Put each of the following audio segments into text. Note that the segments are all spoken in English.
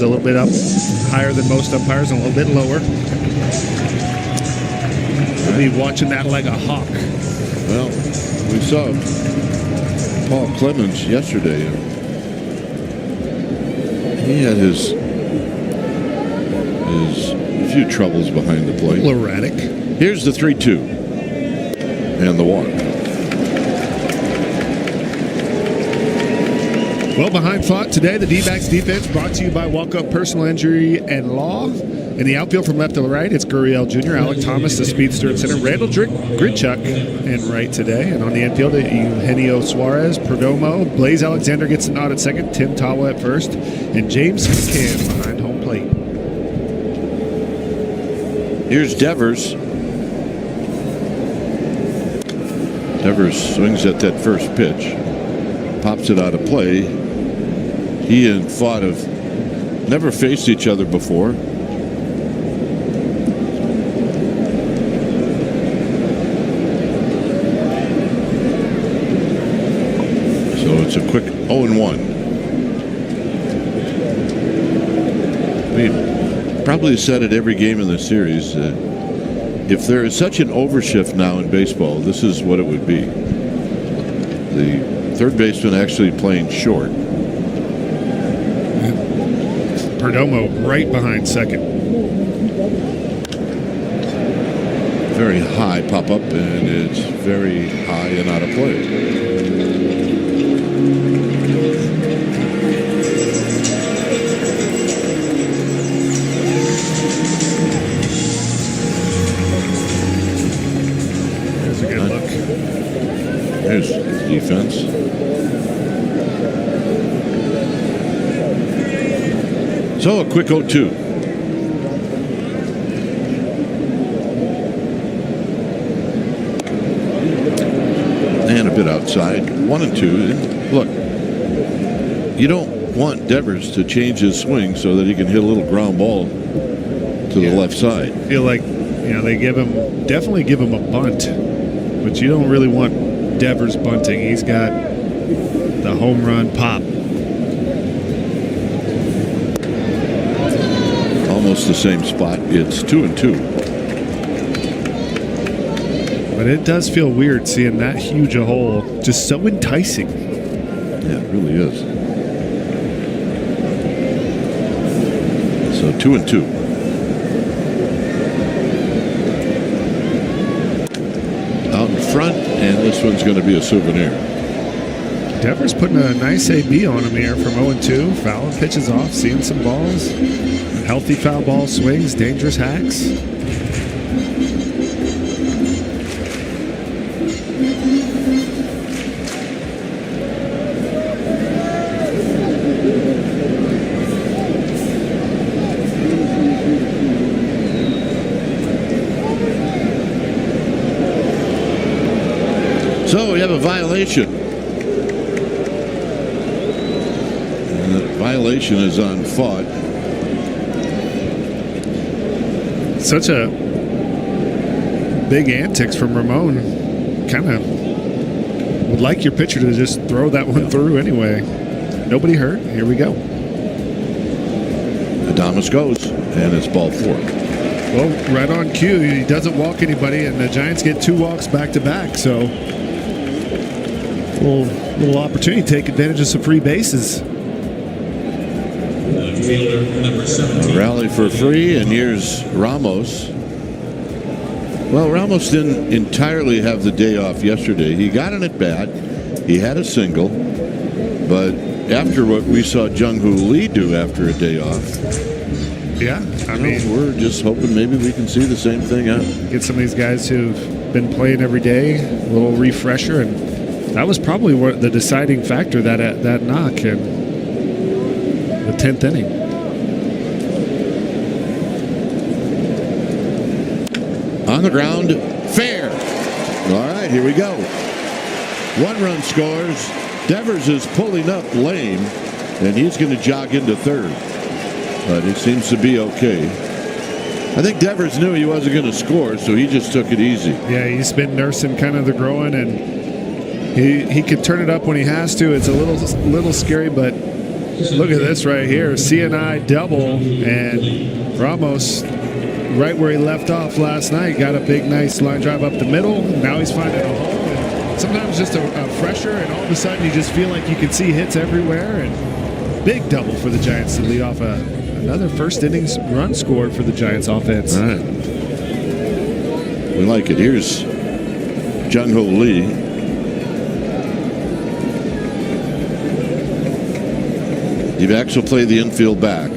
A little bit up, higher than most umpires, and a little bit lower. We'll be watching that like a hawk. Well, we saw Paul Clemens yesterday. He had his few troubles behind the plate. A little erratic. Here's the 3-2 and the walk. Well, behind fought today, the D-backs defense brought to you by Walk-Up Personal Injury and Law. In the outfield from left to right, it's Gurriel Jr., Alec Thomas, the speedster at center, Randall Grichuk in right today. And on the infield, Eugenio Suarez, Perdomo, Blaze Alexander gets a nod at second, Tim Tawa at first, and James McCann behind home plate. Here's Devers. Devers swings at that first pitch, pops it out of play. He and Fott have never faced each other before. So it's a quick 0-1. We probably said it every game in the series. If there is such an overshift now in baseball, this is what it would be. The third baseman actually playing short. Perdomo right behind second. Very high pop up, and it's very high and out of play. There's a good look. There's defense. So a quick 0-2. And a bit outside. 1-2. Look, you don't want Devers to change his swing so that he can hit a little ground ball to the left side. I feel like, they definitely give him a bunt, but you don't really want Devers bunting. He's got the home run pop. Almost the same spot. It's 2-2. But it does feel weird seeing that huge a hole. Just so enticing. Yeah, it really is. So 2-2. Out in front, and this one's going to be a souvenir. Devers putting a nice AB on him here from 0-2. Fouling pitches off, seeing some balls. Healthy foul ball swings, dangerous hacks. So we have a violation. And the violation is on Fott. Such a big antics from Ramon. Kind of would like your pitcher to just throw that one through anyway. Nobody hurt. Here we go. Adames goes, and it's ball 4. Well, right on cue. He doesn't walk anybody, and the Giants get 2 walks back to back. So, little opportunity to take advantage of some free bases. A rally for free, and here's Ramos. Well, Ramos didn't entirely have the day off yesterday. He got an at-bat. He had a single. But after what we saw Jung-Hoo Lee do after a day off, yeah, I mean, we're just hoping maybe we can see the same thing out. Get some of these guys who've been playing every day, a little refresher, and that was probably the deciding factor, that knock in the 10th inning. On the ground, fair. All right, here we go. 1 run scores. Devers is pulling up lame, and he's going to jog into third. But it seems to be okay. I think Devers knew he wasn't going to score, so he just took it easy. Yeah, he's been nursing kind of the groin, and he can turn it up when he has to. It's a little scary, but Look at this right here. CNI double, and Ramos, right where he left off last night, got a big, nice line drive up the middle. Now he's finding a hole. And sometimes just a fresher, and all of a sudden you just feel like you can see hits everywhere. And big double for the Giants to lead off another first innings run scored for the Giants offense. All right. We like it. Here's Jung-Ho Lee. D-backs will play the infield back.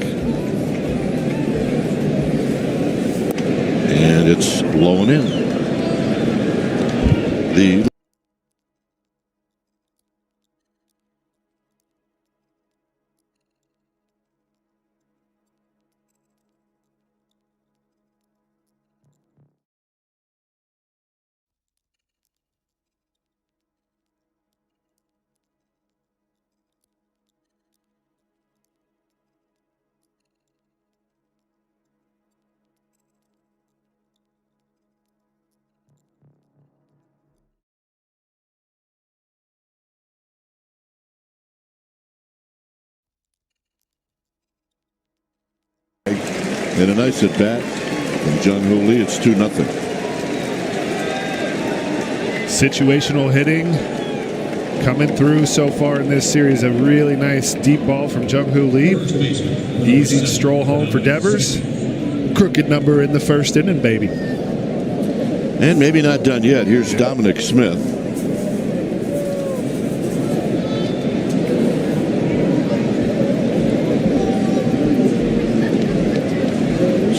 And it's low and in. The and a nice at bat from Jung-Ho Lee. It's 2-0. Situational hitting coming through so far in this series. A really nice deep ball from Jung-Ho Lee. Easy stroll home for Devers. Crooked number in the first inning, baby. And maybe not done yet. Here's Dominic Smith.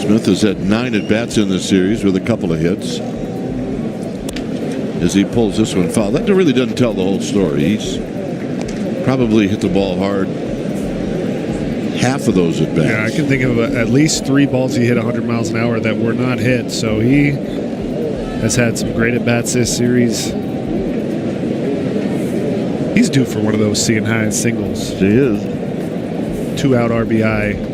Smith has had 9 at-bats in this series with a couple of hits. As he pulls this one foul. That really doesn't tell the whole story. He's probably hit the ball hard half of those at-bats. Yeah, I can think of at least 3 balls he hit 100 miles an hour that were not hit. So he has had some great at-bats this series. He's due for one of those seeing high singles. He is. 2-out RBI.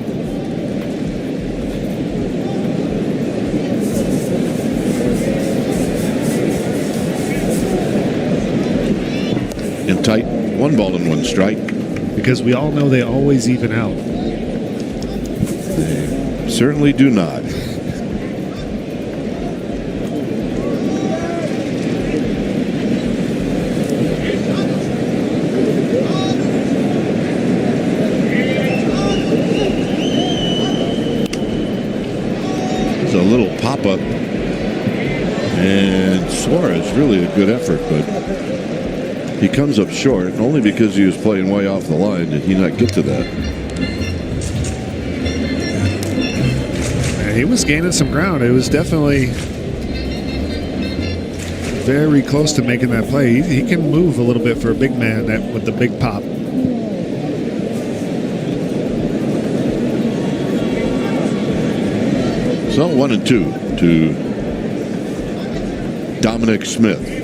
Tight, 1 ball and 1 strike. Because we all know they always even out. They certainly do not. It's a little pop-up. And Suarez, really a good effort, but he comes up short, only because he was playing way off the line did he not get to that. Yeah, he was gaining some ground. It was definitely very close to making that play. He can move a little bit for a big man with the big pop. So 1-2 to Dominic Smith.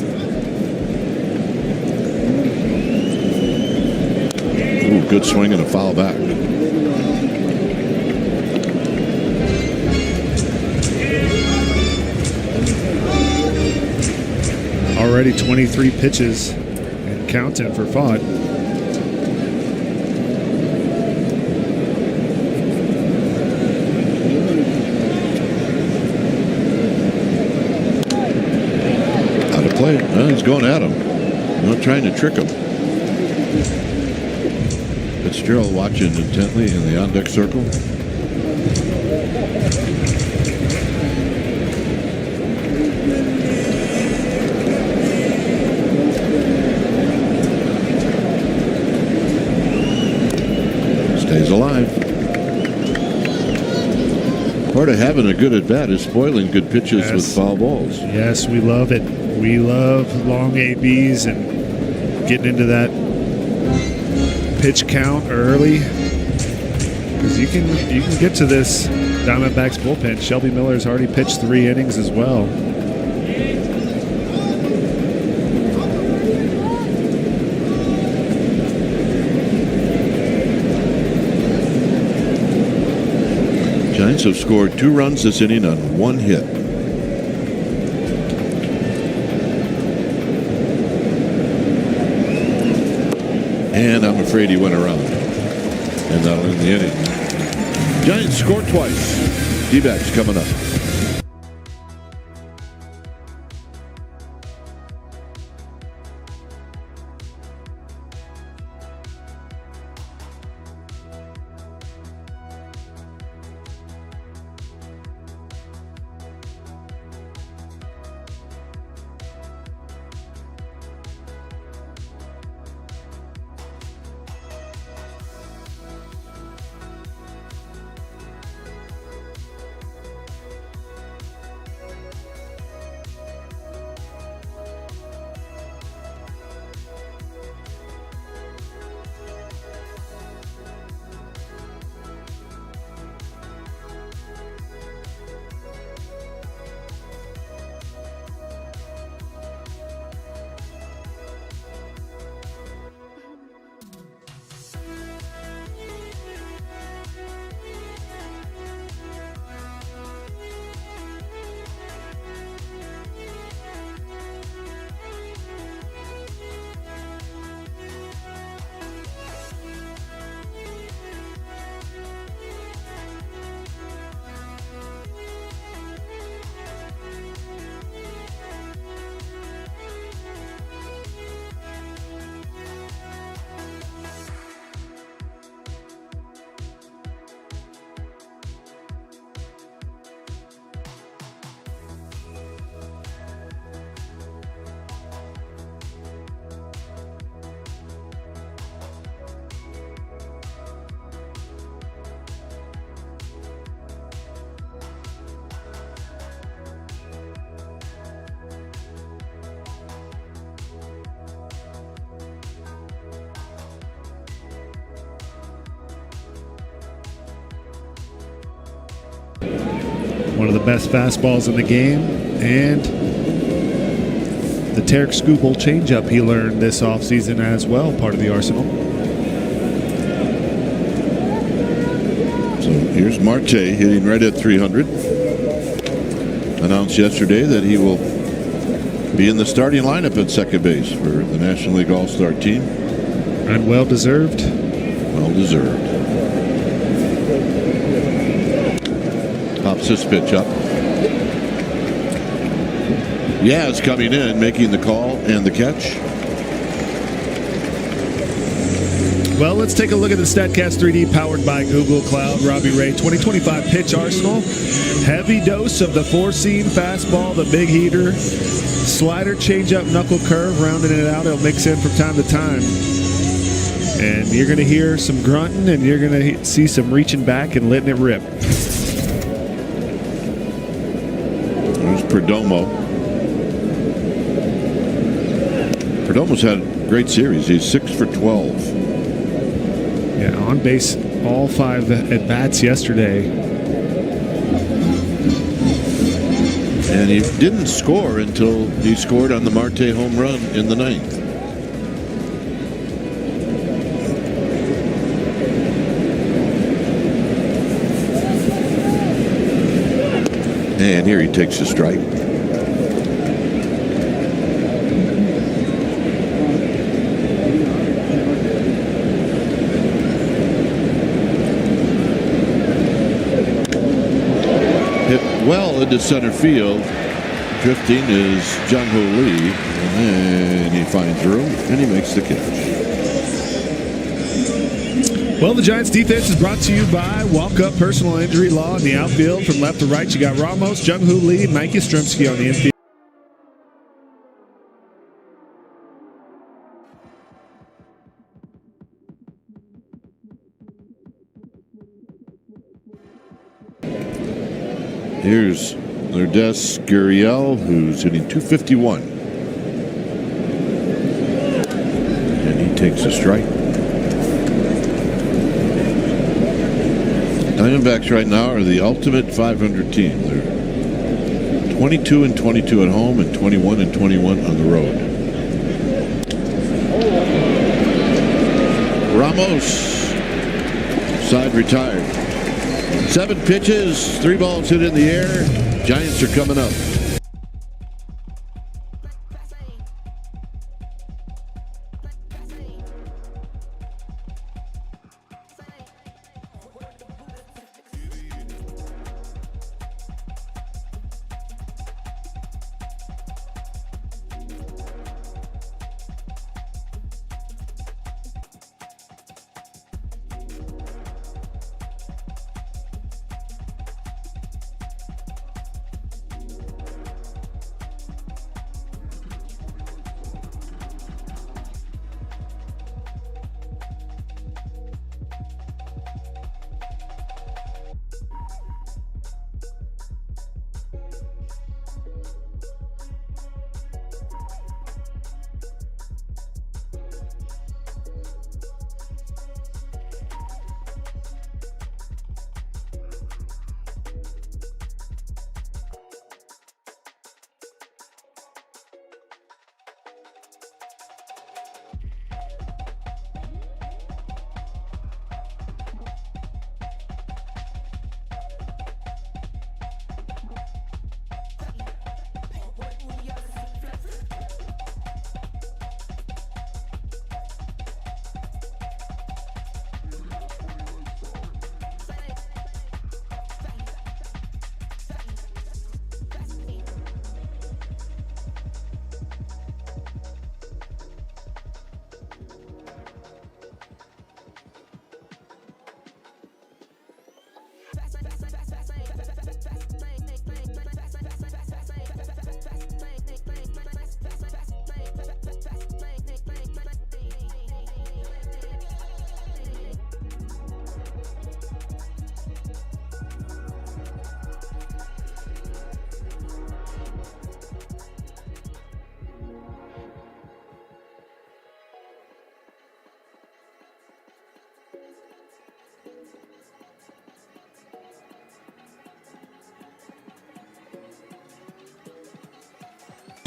Good swing and a foul back. Already 23 pitches and counting for Fott. Out of play. Well, he's going at him. Not trying to trick him. Fitzgerald watching intently in the on-deck circle. Stays alive. Part of having a good at-bat is spoiling good pitches with foul balls. Yes, we love it. We love long ABs and getting into that pitch count early, because you can get to this Diamondbacks bullpen. Shelby Miller's already pitched 3 innings as well. Giants have scored 2 runs this inning on 1 hit. And I'm afraid he went around. And that'll end the inning. Giants score twice. D-backs coming up. One of the best fastballs in the game, and the Tarek Skubal changeup he learned this offseason as well, part of the arsenal. So here's Marte hitting right at 300. Announced yesterday that he will be in the starting lineup at second base for the National League All-Star team. And well deserved. Well deserved. Pops this pitch up. Yaz coming in, making the call and the catch. Well, let's take a look at the StatCast 3D powered by Google Cloud. Robbie Ray, 2025 pitch arsenal. Heavy dose of the four-seam fastball, the big heater, slider, changeup, knuckle curve, rounding it out. It'll mix in from time to time. And you're going to hear some grunting, and you're going to see some reaching back and letting it rip. There's Perdomo. Perdomo's had a great series. He's 6 for 12. Yeah, on base all 5 at-bats yesterday. And he didn't score until he scored on the Marte home run in the 9th. And here he takes a strike. Hit well into center field. Drifting is Jung-Hoo Lee. And he finds room and he makes the catch. Well, the Giants defense is brought to you by Walk-Up Personal Injury Law in the outfield. From left to right, you got Ramos, Jung-Hoo Lee, and Mike Yastrzemski on the infield. Here's Lourdes Gurriel, who's hitting .251. And he takes a strike. Diamondbacks right now are the ultimate 500 team. They're 22-22 at home and 21-21 on the road. Ramos, side retired. 7 pitches, 3 balls hit in the air. Giants are coming up.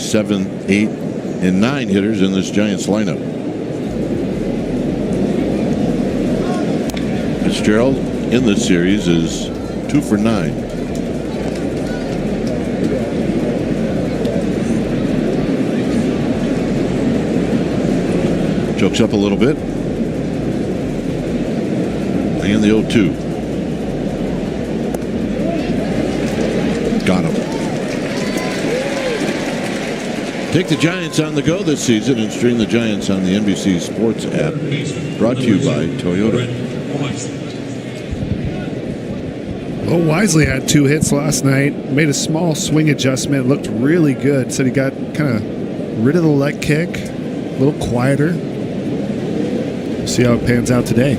Seven, 8, and 9 hitters in this Giants lineup. Fitzgerald in this series is 2 for 9. Chokes up a little bit. And the 0-2. Got him. Take the Giants on the go this season and stream the Giants on the NBC Sports app. Brought to you by Toyota. Well, Wisely had 2 hits last night. Made a small swing adjustment. Looked really good. Said he got kind of rid of the leg kick. A little quieter. See how it pans out today.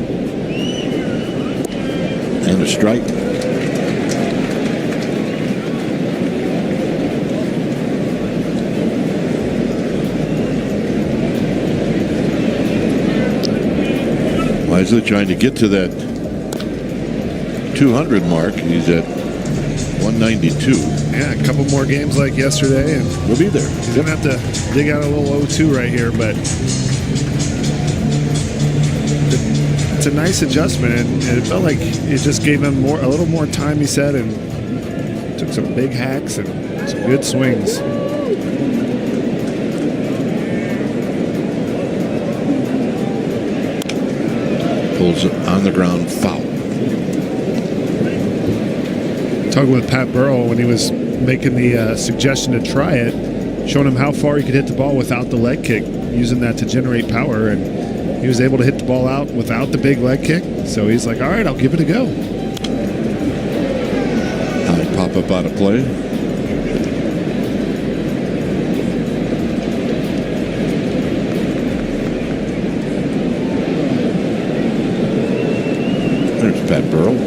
And a strike. Wisely trying to get to that 200 mark. He's at 192. Yeah, a couple more games like yesterday, and we'll be there. He's going to have to dig out a little 0-2 right here, but it's a nice adjustment, and it felt like it just gave him a little more time, he said, and took some big hacks and some good swings. Pulls on the ground, foul. Talking with Pat Burrell when he was making the suggestion to try it, showing him how far he could hit the ball without the leg kick, using that to generate power, and he was able to hit the ball out without the big leg kick. So he's like, all right, I'll give it a go. High pop up out of play. There's Pat Burrell.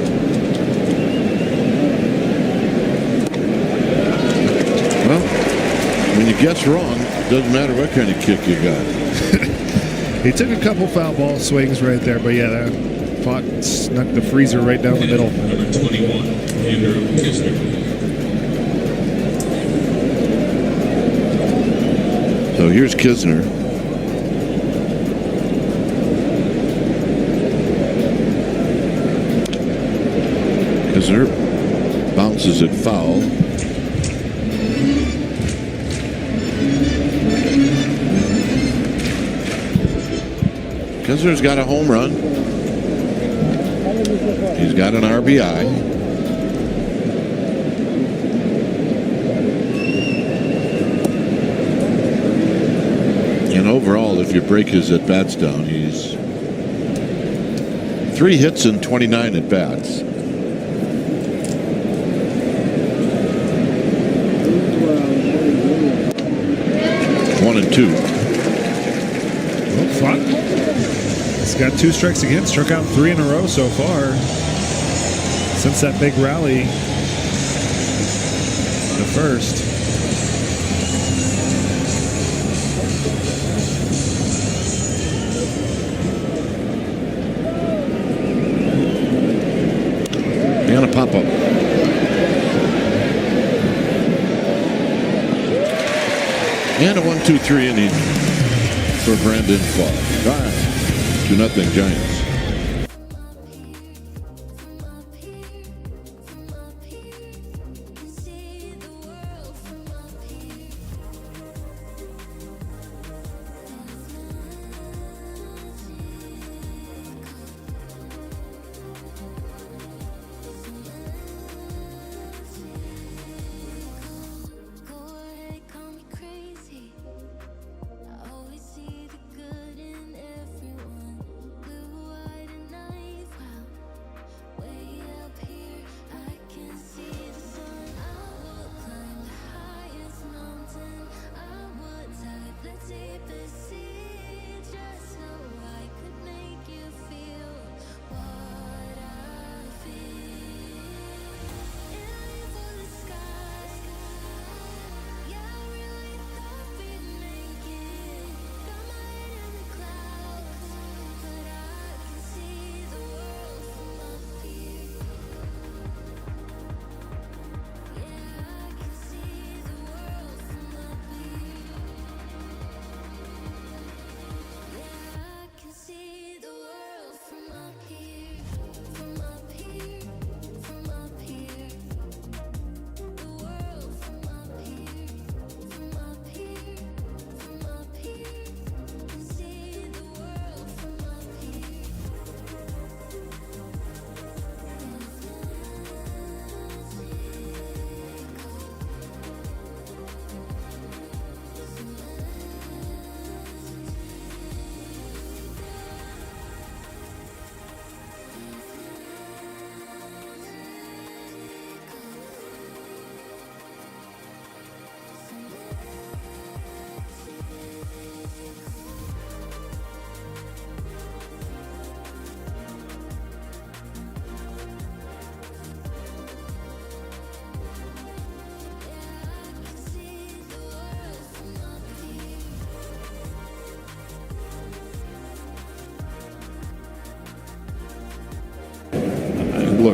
Well, when you guess wrong, it doesn't matter what kind of kick you got. He took a couple foul ball swings right there, but yeah, that snuck the freezer right down the middle. Number 21, Andrew Kisner. So here's Kisner. Kisner bounces it foul. Kisner's got a home run. He's got an RBI. And overall, if you break his at-bats down, he's 3 hits and 29 at-bats. 1 and 2. Well, fun. He's got 2 strikes against, struck out 3 in a row so far since that big rally, the first. And a pop-up. And a 1-2-3 inning for Brandon Fogg. All right. 2-0 Giants.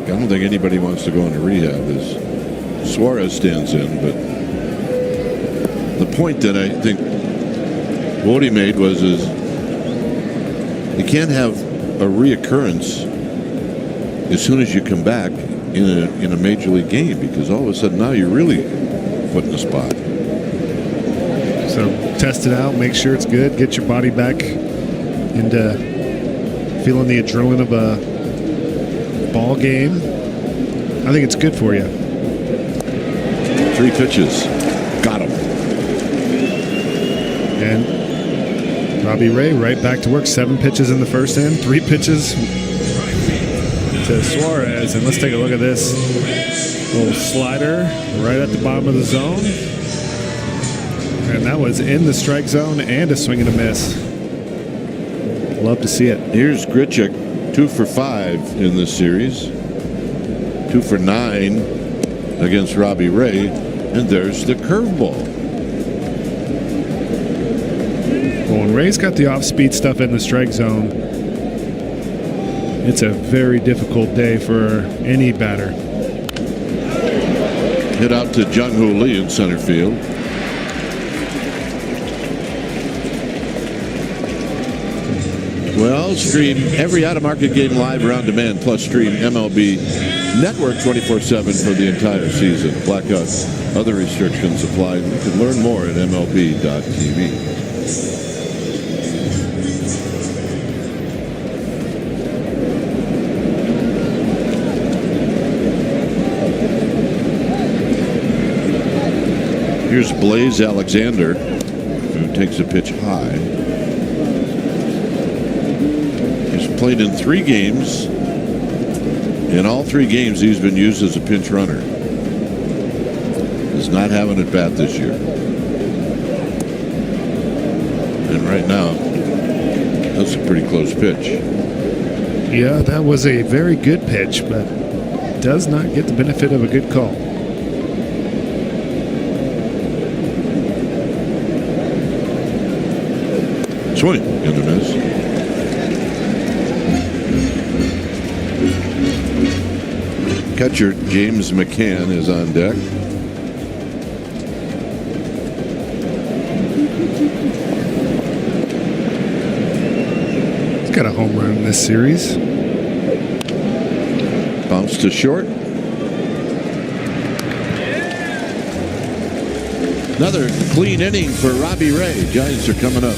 I don't think anybody wants to go into rehab as Suarez stands in. But the point that I think Woody made was you can't have a reoccurrence as soon as you come back in a major league game, because all of a sudden now you're really put in a spot. So test it out, make sure it's good, get your body back into feeling the adrenaline of a ball game. I think it's good for you. 3 pitches. Got him. And Robbie Ray right back to work. 7 pitches in the first inning, 3 pitches to Suarez. And let's take a look at this little slider right at the bottom of the zone. And that was in the strike zone and a swing and a miss. Love to see it. Here's Grichuk, 2 for 5 in this series. 2 for 9 against Robbie Ray. And there's the curveball. Well, when Ray's got the off-speed stuff in the strike zone, it's a very difficult day for any batter. Hit out to Jung-Hoo Lee in center field. Well, stream every out-of-market game live or on demand, plus stream MLB Network 24/7 for the entire season. Blackout, other restrictions apply. You can learn more at MLB.tv. Here's Blaze Alexander, who takes a pitch high. He's played in 3 games. In all 3 games, he's been used as a pinch runner. He's not having it bat this year. And right now, that's a pretty close pitch. Yeah, that was a very good pitch, but does not get the benefit of a good call. Swing and a miss. Catcher James McCann is on deck. He's got a home run in this series. Bounce to short. Another clean inning for Robbie Ray. Giants are coming up.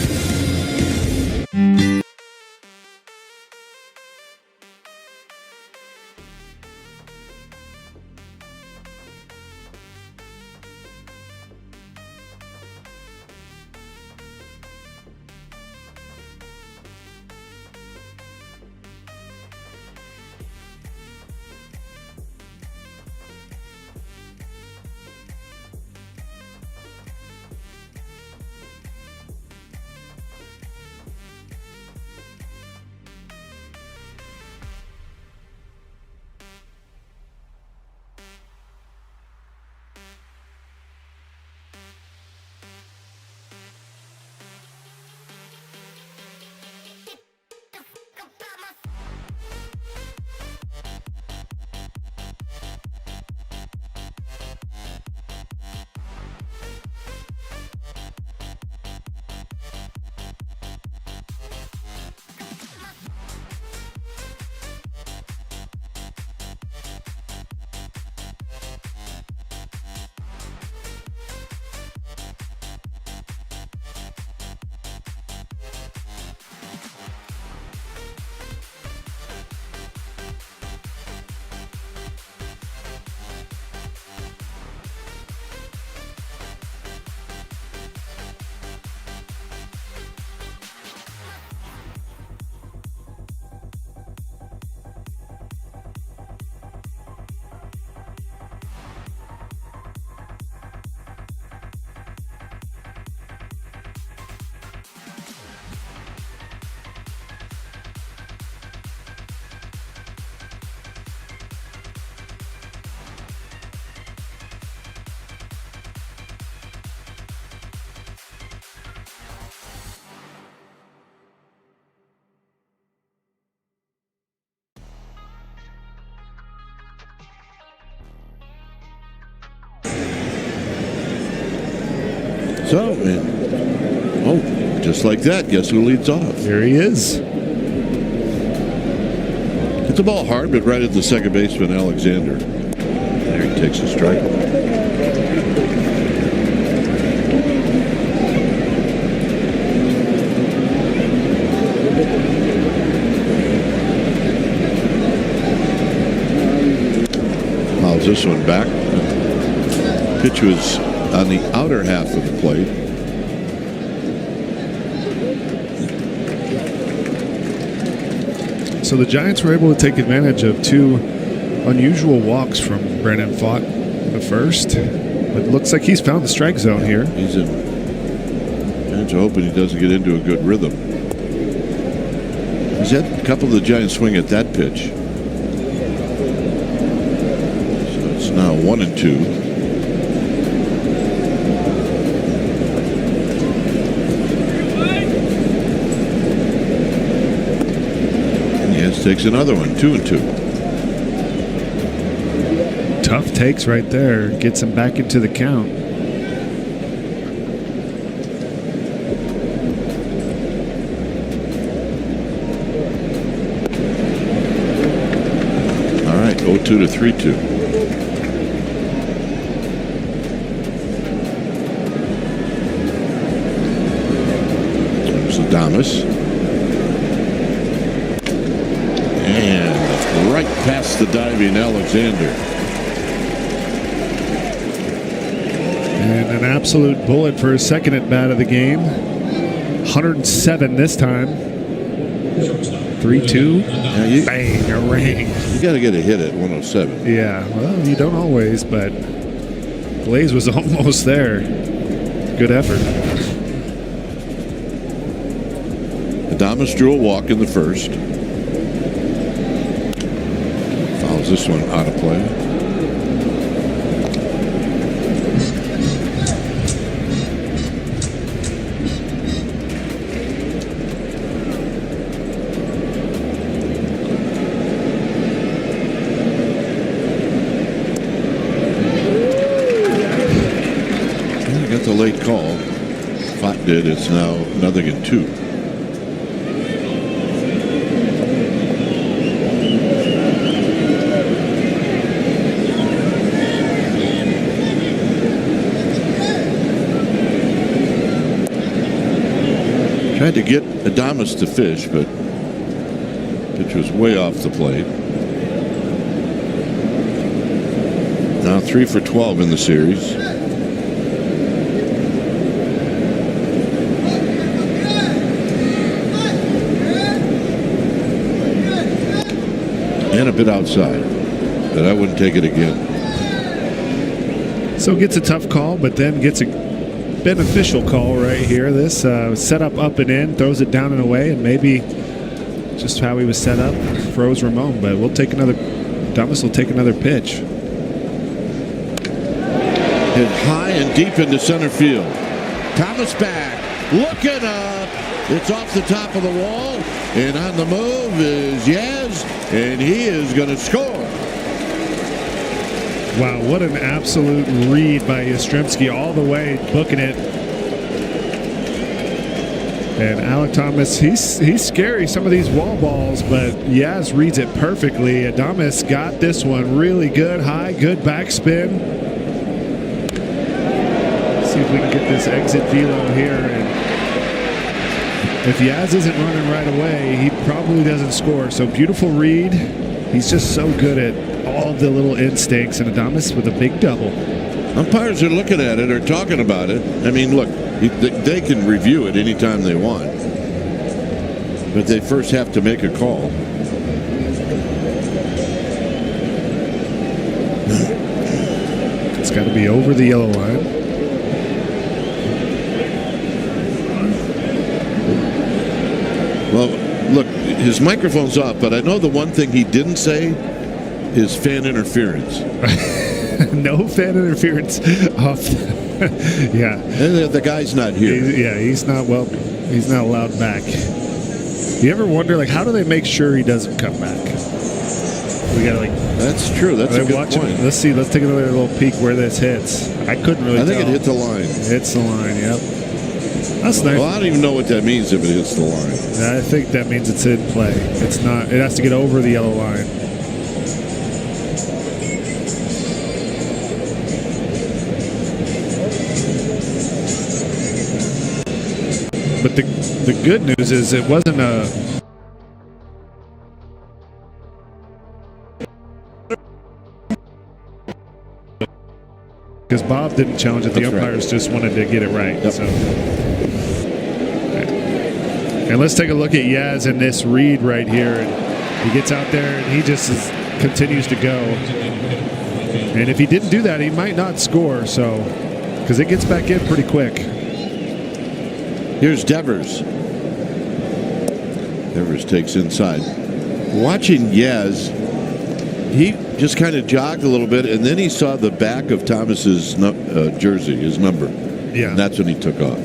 So, man. Oh, just like that. Guess who leads off? There he is. Hit the ball hard, but right at the second baseman, Alexander. There he takes a strike. Fouls this one back. Pitch was on the outer half of the plate. So the Giants were able to take advantage of two unusual walks from Brandon Pfaadt in the first. But it looks like he's found the strike zone here. He's in. Giants are hoping he doesn't get into a good rhythm. He's had a couple of the Giants swing at that pitch. So it's now 1-2. Takes another one, 2-2. Tough takes right there. Gets him back into the count. All right, 0-2 to 3-2. There's Adames. Right past the diving Alexander. And an absolute bullet for his second at bat of the game. 107 this time. 3-2. Bang, a ring. You got to get a hit at 107. Yeah, well, you don't always, but Blaze was almost there. Good effort. Adames drew a walk in the first. This one out of play. Got the late call. Pfaadt did. It's now 0-2. Tried to get Adames to fish, but pitch was way off the plate. Now 3 for 12 in the series. And a bit outside, but I wouldn't take it again. So gets a tough call, but then gets a beneficial call right here. This set up and in, throws it down and away, and maybe just how he was set up froze Ramon. But we'll take another. Adames will take another pitch. Hit high and deep into center field. Thomas back, looking up. It's off the top of the wall, and on the move is Yaz, and he is going to score. Wow, what an absolute read by Yastrzemski, all the way booking it. And Alek Thomas, he's scary, some of these wall balls, but Yaz reads it perfectly. Adames got this one really good, high, good backspin. Let's see if we can get this exit velo here. And if Yaz isn't running right away, he probably doesn't score. So beautiful read. He's just so good at all the little instincts, and Adames with a big double. Umpires are looking at it or talking about it. I mean, look, they can review it anytime they want, but they first have to make a call. It's got to be over the yellow line. Well, look, his microphone's off, but I know the one thing he didn't say is fan interference. No fan interference off. Yeah. And the guy's not here. He's not allowed back. You ever wonder, like, how do they make sure he doesn't come back? We gotta That's true. That's a good point. Let's see. Let's take another little peek where this hits. I couldn't really I think tell. it hit the line. Hits the line, yep. That's nice. Well, I don't even know what that means if it hits the line. I think that means it's in play. It's not. It has to get over the yellow line. But the good news is it wasn't a. Because Bob didn't challenge it. The umpires just wanted to get it right. Yep. So. And let's take a look at Yaz in this read right here. And he gets out there and he just continues to go. And if he didn't do that, he might not score. So, because it gets back in pretty quick. Here's Devers. Devers takes inside. Watching Yaz, he just kind of jogged a little bit, and then he saw the back of Thomas's jersey, his number. Yeah. And that's when he took off.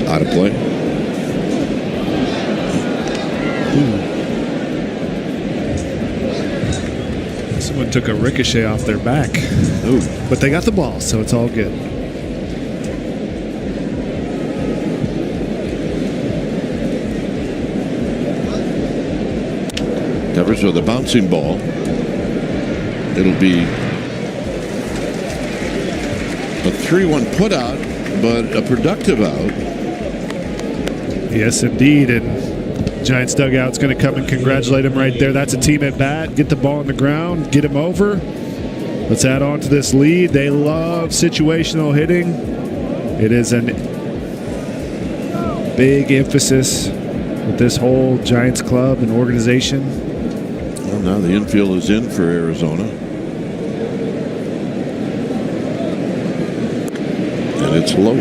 Out of play. Someone took a ricochet off their back. Ooh. But they got the ball, so it's all good. Devers with a bouncing ball. It'll be a 3-1 put out, but a productive out. Yes, indeed. And Giants dugout's going to come and congratulate him right there. That's a team at bat. Get the ball on the ground. Get him over. Let's add on to this lead. They love situational hitting. It is a big emphasis with this whole Giants club and organization. Well, now the infield is in for Arizona. And it's low.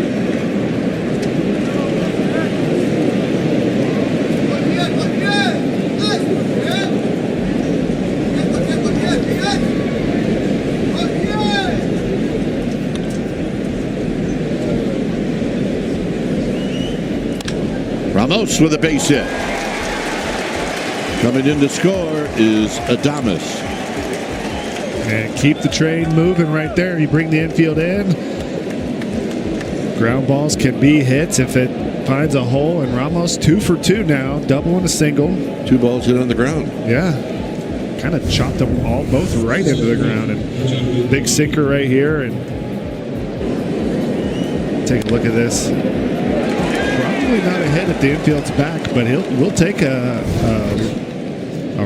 Ramos with a base hit. Coming in to score is Adames. And keep the train moving right there. You bring the infield in. Ground balls can be hits if it finds a hole. And Ramos 2 for 2 now. Double and a single. 2 balls hit on the ground. Yeah. Kind of chopped them both right into the ground. And big sinker right here. And take a look at this. Probably not a hit at the infield's back, but we'll take a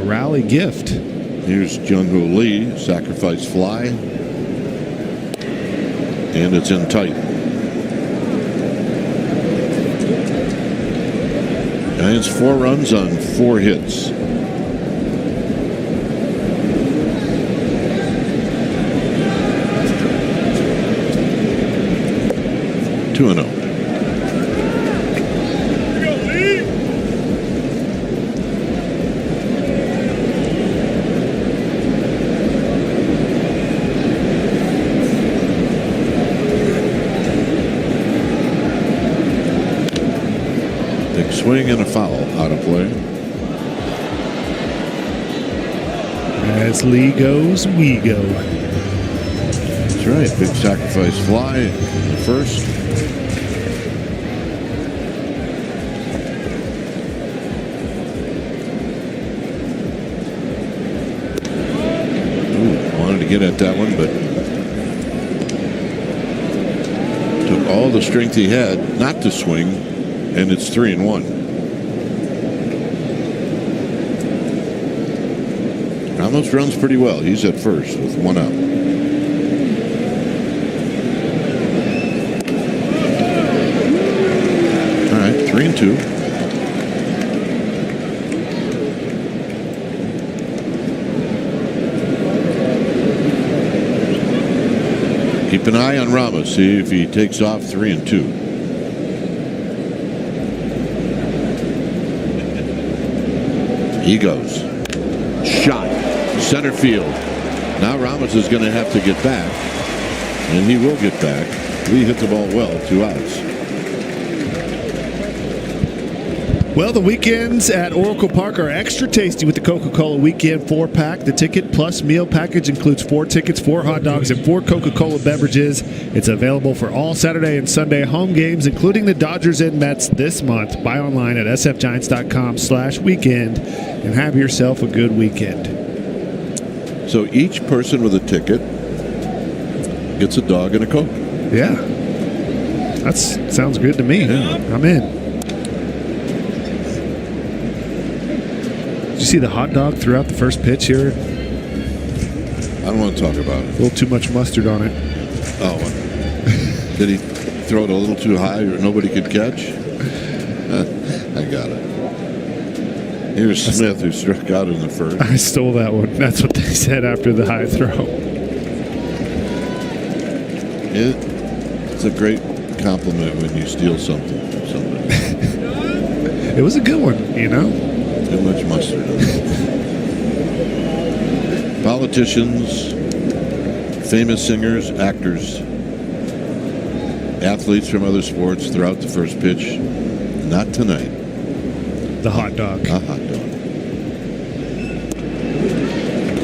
rally gift. Here's Jung-Hoo Lee, sacrifice fly. And it's in tight. Giants 4 runs on 4 hits. Two and 0. Swing and a foul out of play. As Lee goes, we go. That's right. Big sacrifice fly in the first. Ooh, wanted to get at that one, but took all the strength he had not to swing, and it's 3-1. Ramos runs pretty well. He's at first with 1 out. All right, 3-2. Keep an eye on Ramos. See if he takes off 3-2. He goes. Shot. Center field. Now Ramos is going to have to get back. And he will get back. Lee hit the ball well. 2 outs. Well, the weekends at Oracle Park are extra tasty with the Coca-Cola Weekend 4-pack. The ticket plus meal package includes 4 tickets, 4 hot dogs, and 4 Coca-Cola beverages. It's available for all Saturday and Sunday home games, including the Dodgers and Mets this month. Buy online at sfgiants.com/weekend and have yourself a good weekend. So each person with a ticket gets a dog and a Coke. Yeah. That sounds good to me. Yeah. I'm in. Did you see the hot dog throughout the first pitch here? I don't want to talk about it. A little too much mustard on it. Oh, did he throw it a little too high or nobody could catch? I got it. Here's Smith, who struck out in the first. I stole that one. That's what they said after the high throw. It's a great compliment when you steal something from somebody. It was a good one, you know? Too much mustard on it. Politicians, famous singers, actors, athletes from other sports throughout the first pitch. Not tonight. The hot dog. A hot dog.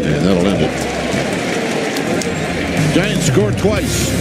And that'll end it. Giants score twice.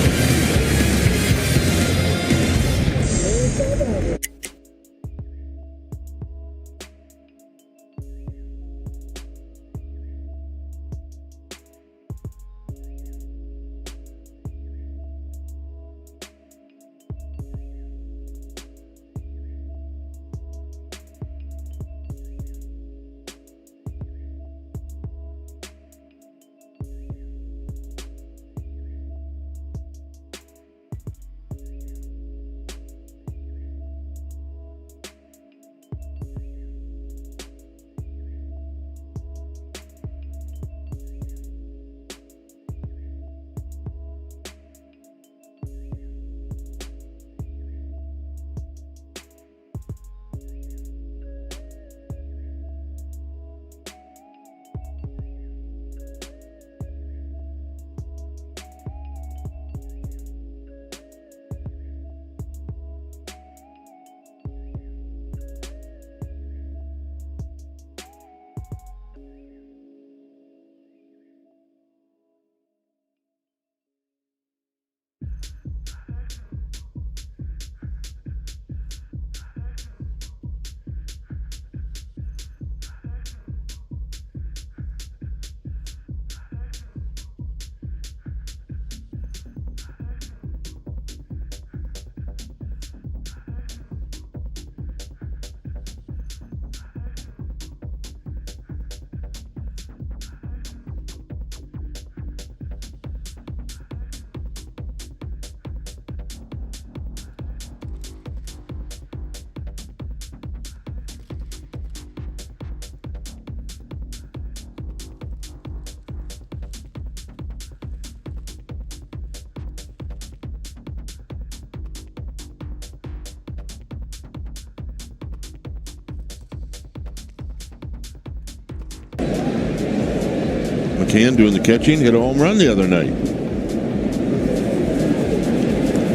McCann doing the catching, hit a home run the other night.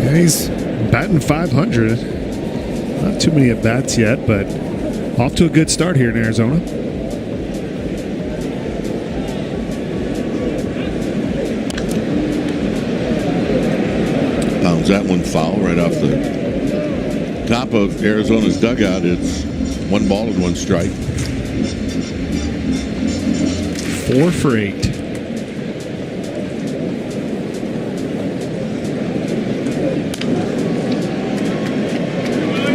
Yeah, he's batting 500. Not too many at-bats yet, but off to a good start here in Arizona. Pounds that one foul right off the top of Arizona's dugout. It's 1 ball and 1 strike. 4 for 8.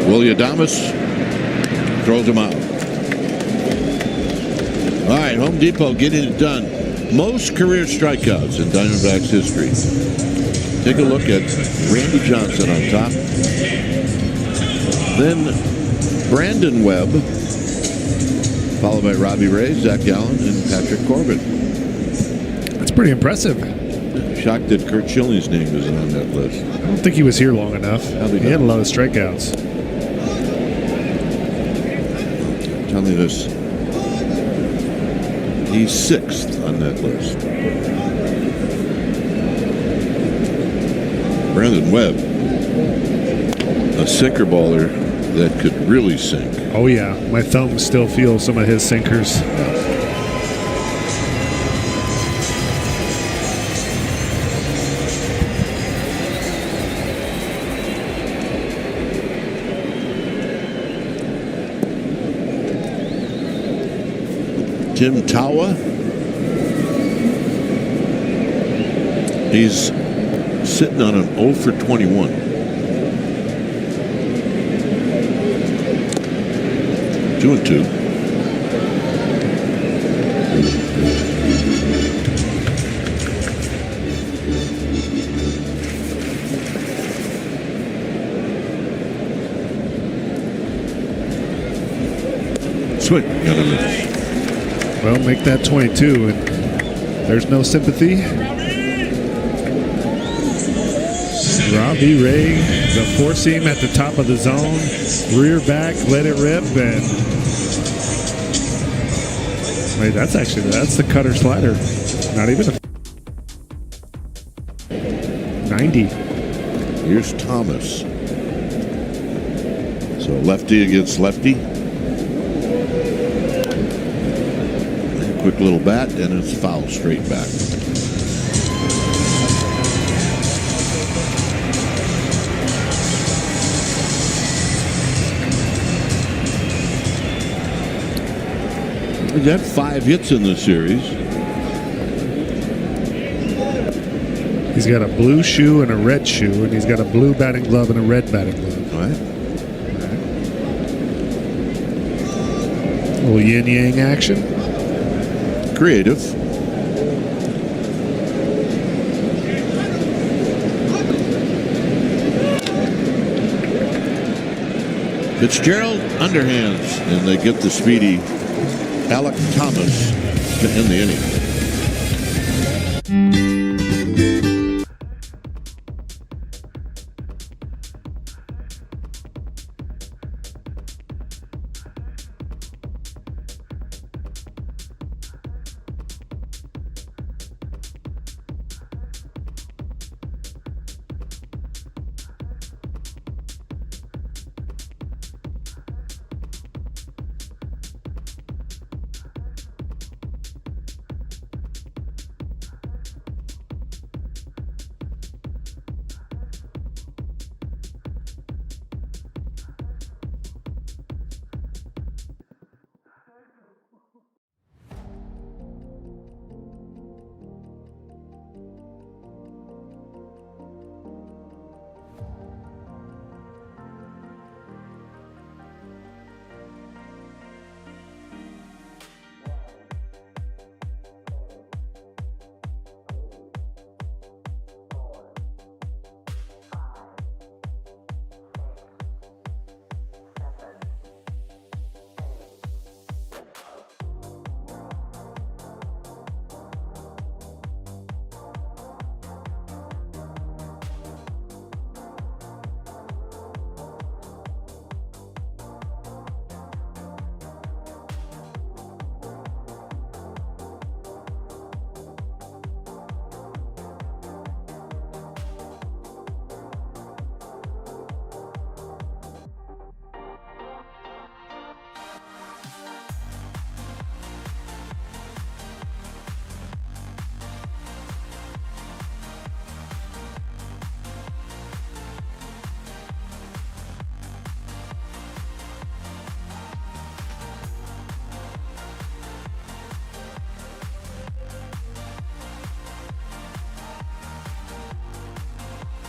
Willie Adames throws him out. All right, Home Depot getting it done. Most career strikeouts in Diamondbacks history. Take a look at Randy Johnson on top. Then Brandon Webb, followed by Robbie Ray, Zach Gallen, and Patrick Corbin. That's pretty impressive. Shocked that Kurt Schilling's name isn't on that list. I don't think he was here long enough. Probably He had a not. lot of strikeouts. Tell me this. He's 6th on that list. Brandon Webb, a sinker baller that could really sink. Oh, yeah. My thumb still feels some of his sinkers. Tim Tawa. He's sitting on an 0 for 21. Two and two. Swing. Gonna miss. Well, make that 22, and there's no sympathy. Robbie Ray, the four-seam at the top of the zone, rear back, let it rip, and wait, that's the cutter slider. Not even a 90. Here's Thomas. So lefty against lefty. Quick little bat, and it's foul straight back. He's had 5 hits in this series. He's got a blue shoe and a red shoe, and he's got a blue batting glove and a red batting glove. All right. A little yin-yang action. Creative. Fitzgerald underhands, and they get the speedy Alec Thomas to end the inning.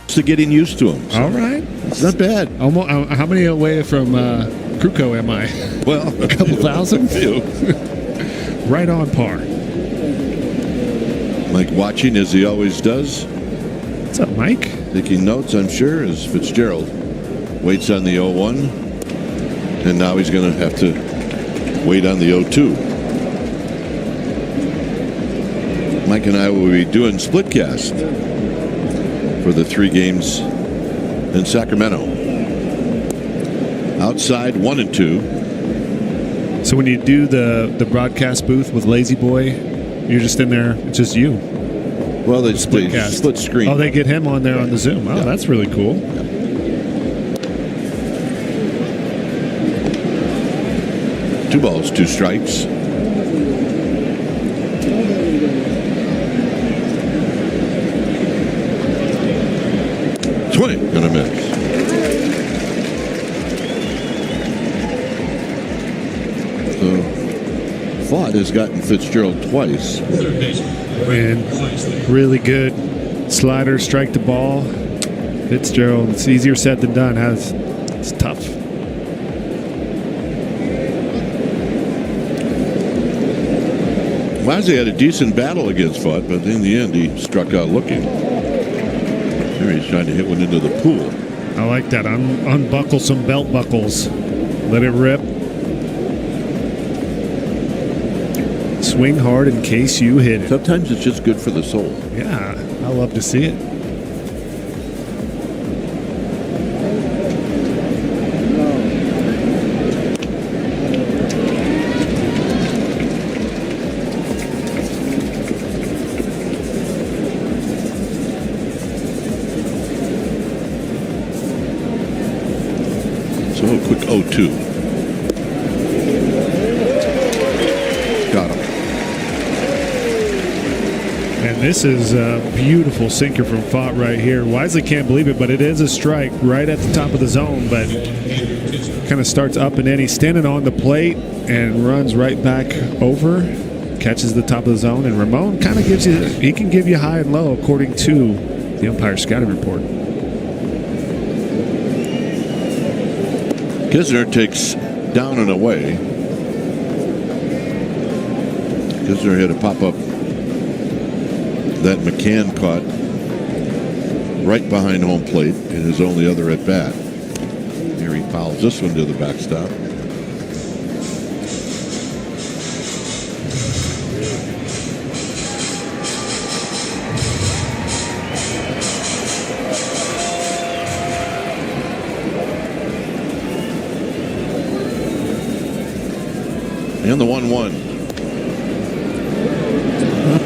To getting used to him. So all right. It's not bad. Almost, how many away from Kruko am I? Well, a couple thousand? A few. Right on par. Mike watching as he always does. What's up, Mike? Taking notes, I'm sure, as Fitzgerald waits on the 0-1. And now he's going to have to wait on the 0-2. Mike and I will be doing splitcast for the 3 games in Sacramento. Outside 1 and 2. So when you do the broadcast booth with Lazy Boy, you're just in there, it's just you. Well, they split screen. Oh, they get him on there on the Zoom. Oh, yeah. That's really cool. 2 balls, 2 strikes. Swing, gonna miss. So, Fott has gotten Fitzgerald twice. And really good slider, strike the ball. Fitzgerald, it's easier said than done. It's tough. Wazzy had a decent battle against Fott, but in the end he struck out looking. There he's trying to hit one into the pool. I like that. Unbuckle some belt buckles. Let it rip. Swing hard in case you hit it. Sometimes it's just good for the soul. Yeah, I love to see it. So a quick 0-2. Got him. And this is a beautiful sinker from Fott right here. Wisely can't believe it, but it is a strike right at the top of the zone, but kind of starts up and in. He's standing on the plate and runs right back over, catches the top of the zone, and Ramon kind of gives you, he can give you high and low according to the umpire scouting report. Kisner takes down and away. Kisner had a pop-up that McCann caught right behind home plate in his only other at-bat. Here he fouls this one to the backstop. And the 1-1.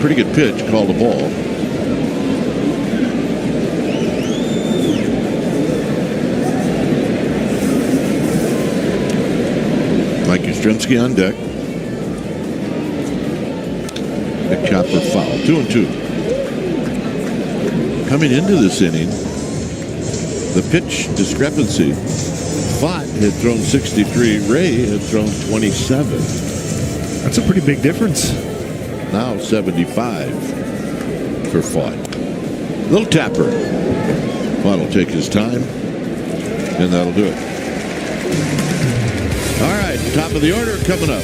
Pretty good pitch, called a ball. Mike Yastrzemski on deck. Big chopper foul. 2-2. Coming into this inning, the pitch discrepancy. Fott had thrown 63. Ray had thrown 27. That's a pretty big difference. Now 75 for Fott. Little tapper. Fott will take his time, and that'll do it. All right, top of the order coming up.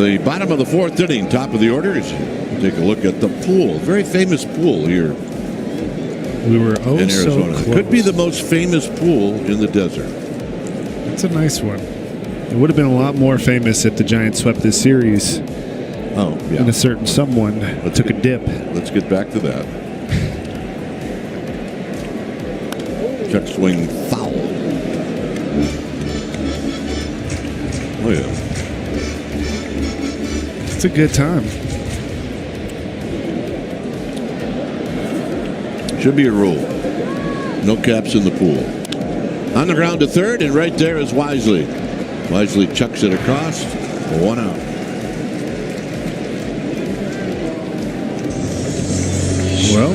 The bottom of the fourth inning, top of the order. Take a look at the pool. Very famous pool here We were in Arizona. so close. Could be the most famous pool in the desert. It's a nice one. It would have been a lot more famous if the Giants swept this series Oh, yeah. and a certain someone took a dip. Let's get back to that. Check swing foul. Oh, yeah. It's a good time. Should be a rule. No caps in the pool. On the ground to third, and right there is Wisely. Wisely chucks it across. 1 out. Well,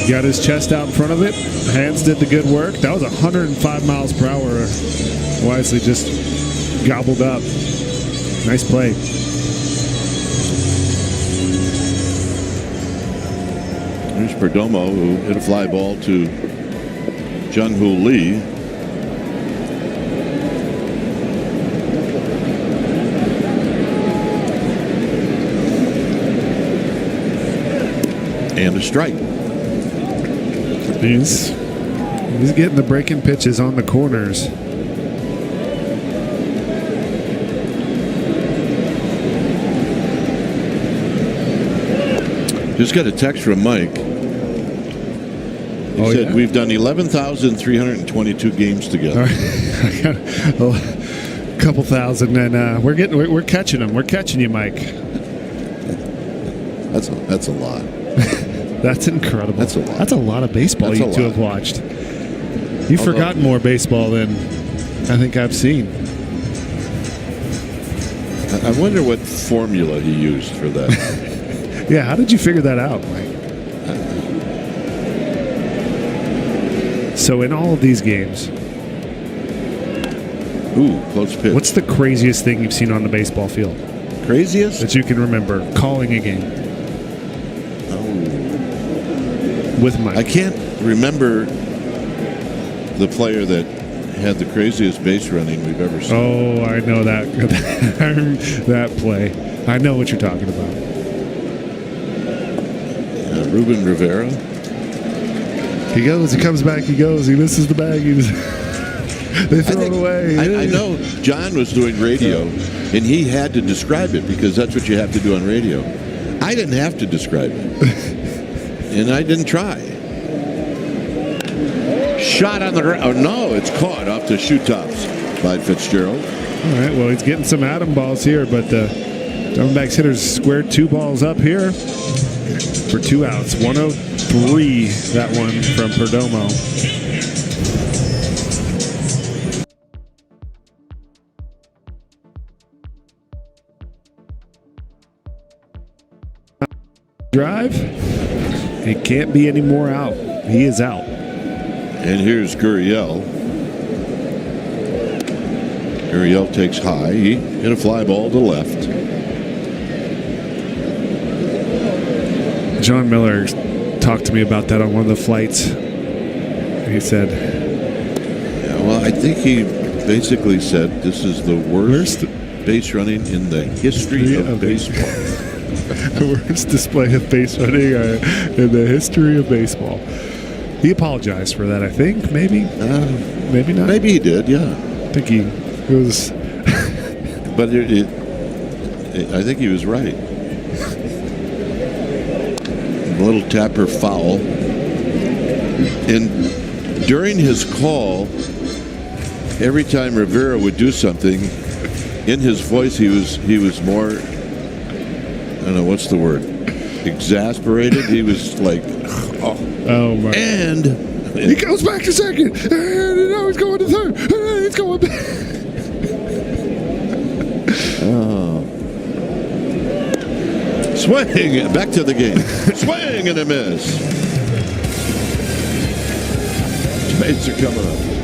got his chest out in front of it. Hands did the good work. That was 105 miles per hour. Wisely just gobbled up. Nice play. Here's Perdomo, who hit a fly ball to Jung-Hoo Lee. And a strike. He's getting the breaking pitches on the corners. Just got a text from Mike. He said, yeah? we've done 11,322 games together. All right. I got a couple thousand, and we're catching them. We're catching you, Mike. That's a lot. That's incredible. That's a lot. That's a lot of baseball That's you a two lot. have watched. You've forgotten more baseball than I think I've seen. I wonder what formula he used for that. Yeah, how did you figure that out, Mike? So in all of these games, Ooh, close pitch. what's the craziest thing you've seen on the baseball field craziest? that you can remember calling a game with Mike? I can't remember the player that had the craziest base running we've ever seen. Oh, I know that that play. I know what you're talking about. Ruben Rivera. He goes, he comes back, he goes, he misses the bag, they throw it away. I know John was doing radio, and he had to describe it because that's what you have to do on radio. I didn't have to describe it, and I didn't try. Shot on the ground. Oh, no, it's caught off the shoe tops by Fitzgerald. All right, well, he's getting some atom balls here, but the Diamondbacks hitters squared 2 balls up here for 2 outs. 103, that one from Perdomo. Drive. It can't be any more out. He is out. And here's Gurriel. Gurriel takes high. He hit a fly ball to left. John Miller talked to me about that on one of the flights. He said, Yeah, well, I think he basically said this is the worst base running in the history of baseball. the worst display of base running in the history of baseball. He apologized for that, I think. Maybe. Maybe not. Maybe he did, yeah. I think it was. But I think he was right. A little tapper foul. And during his call, every time Rivera would do something, in his voice he was more, I don't know, what's the word? Exasperated. He was like, Oh my! And he goes back to second. And now he's going to third. And he's going back. Swing. Back to the game. Swing and a miss. Spades are coming up.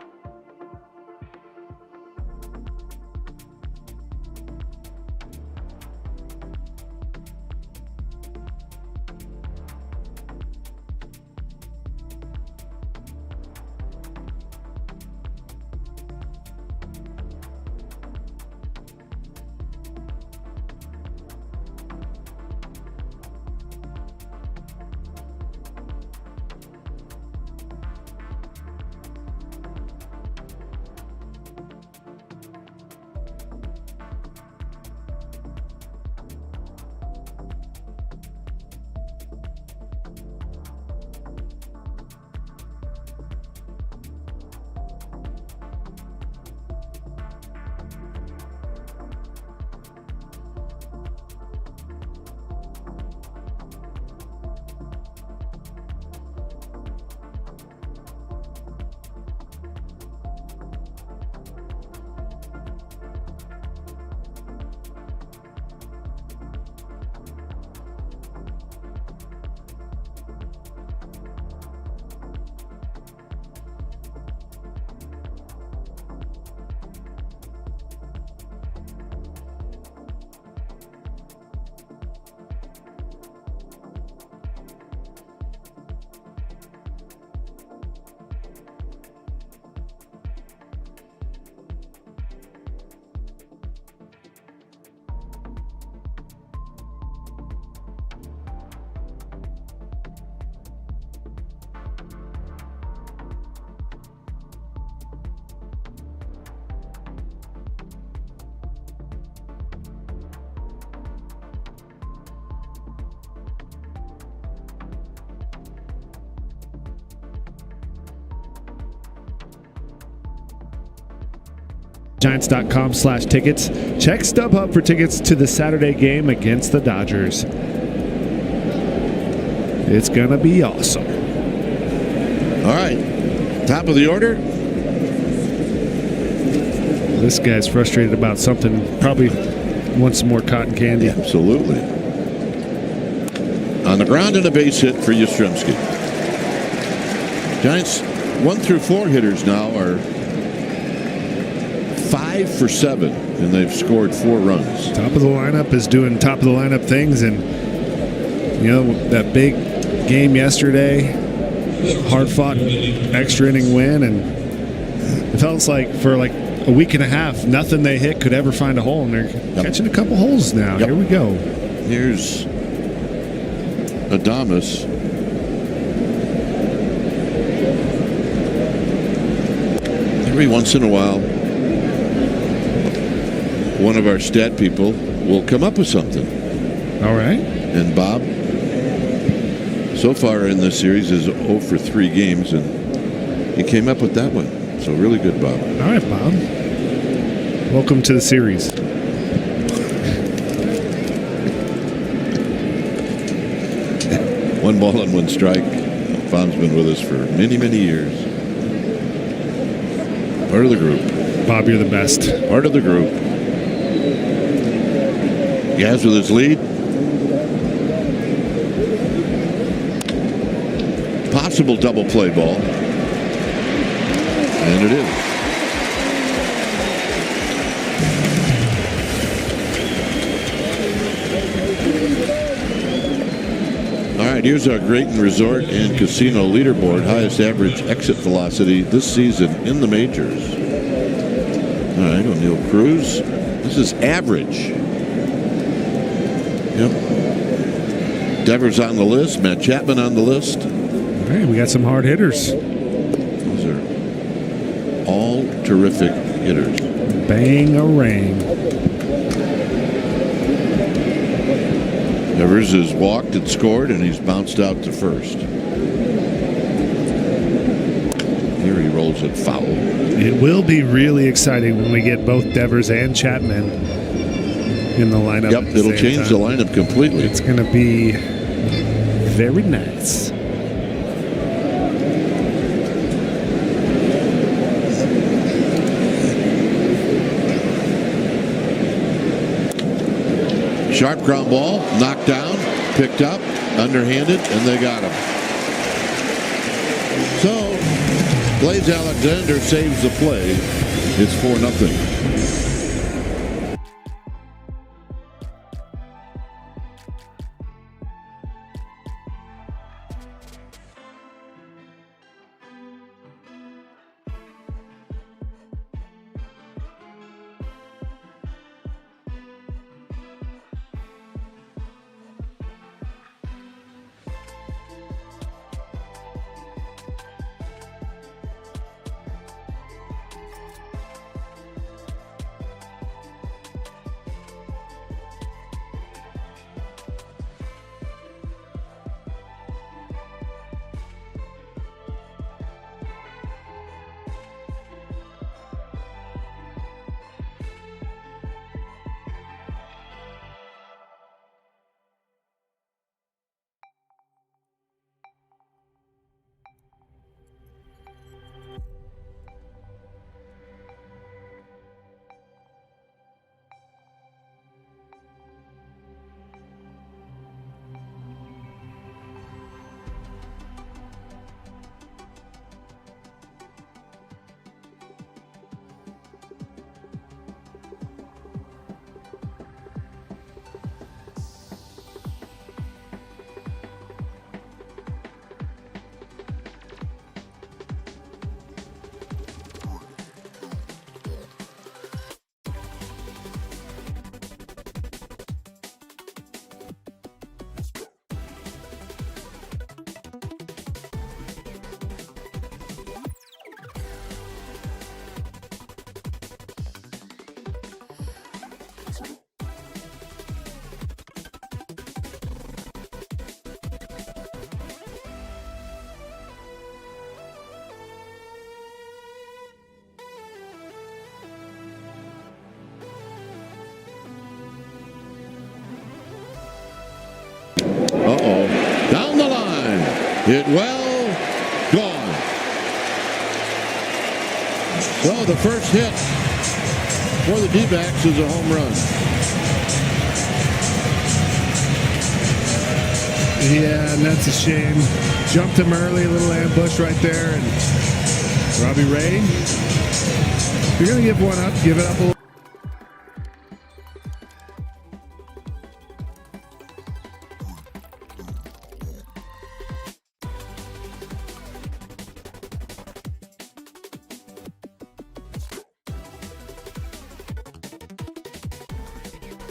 Giants.com/tickets. Check StubHub for tickets to the Saturday game against the Dodgers. It's going to be awesome. All right. Top of the order. This guy's frustrated about something. Probably wants some more cotton candy. Absolutely. On the ground and a base hit for Yastrzemski. Giants 1 through 4 hitters now are 5 for 7, and they've scored 4 runs. Top of the lineup is doing top of the lineup things, and that big game yesterday, hard fought extra inning win, and it felt like for like a week and a half, nothing they hit could ever find a hole, and they're catching a couple holes now. Here we go. Here's Adames. Every once in a while, one of our stat people will come up with something. All right. And Bob, so far in this series, is 0 for 3 games, and he came up with that one. So really good, Bob. All right, Bob. Welcome to the series. One ball and 1 strike. Bob's been with us for many, many years. Part of the group. Bob, you're the best. Part of the group. Yaz with his lead. Possible double play ball. And it is. All right, here's our Grayton Resort and Casino leaderboard. Highest average exit velocity this season in the majors. All right, O'Neill Cruz. This is average. Yep. Devers on the list. Matt Chapman on the list. All right, we got some hard hitters. Those are all terrific hitters. Bang-a-rang. Devers has walked and scored, and he's bounced out to first. Here he rolls it foul. It will be really exciting when we get both Devers and Chapman in the lineup. Yep, it'll change the lineup completely. It's going to be very nice. Sharp ground ball, knocked down, picked up, underhanded, and they got him. So, Blaze Alexander saves the play. It's 4-0. Hit well, gone. So the first hit for the D-backs is a home run. Yeah, and that's a shame. Jumped him early, a little ambush right there. And Robbie Ray, if you're going to give one up, give it up a little.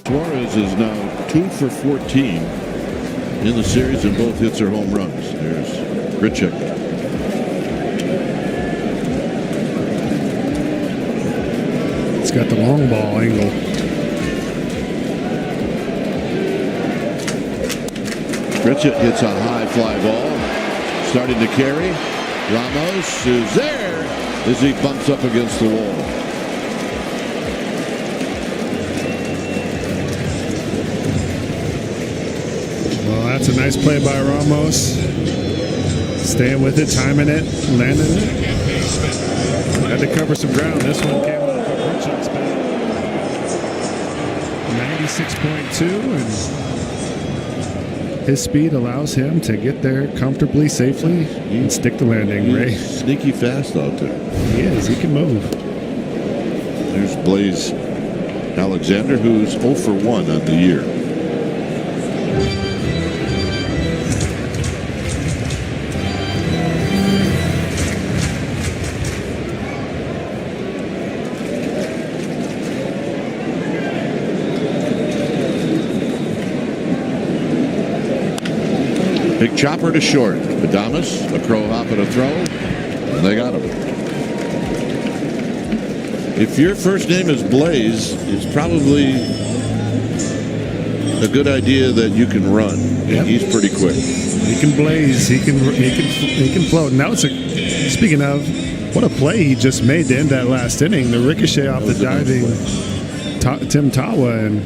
Suarez is now 2 for 14 in the series, and both hits are home runs. There's Grichuk. It's got the long ball angle. Grichuk hits a high fly ball. Starting to carry. Ramos is there as he bumps up against the wall. Well, that's a nice play by Ramos. Staying with it, timing it, landing it. Had to cover some ground. This one came off of Grichuk's bat. 96.2, and his speed allows him to get there comfortably, safely, and stick the landing. Ray, sneaky fast out there. He is. He can move. There's Blaze Alexander, who's 0 for 1 on the year. Big chopper to short. Adames, a crow hop and a throw, and they got him. If your first name is Blaze, it's probably a good idea that you can run. Yep. He's pretty quick. He can blaze. He can float. Now it's speaking of, what a play he just made to end that last inning. The ricochet off the diving Tim Tawa, and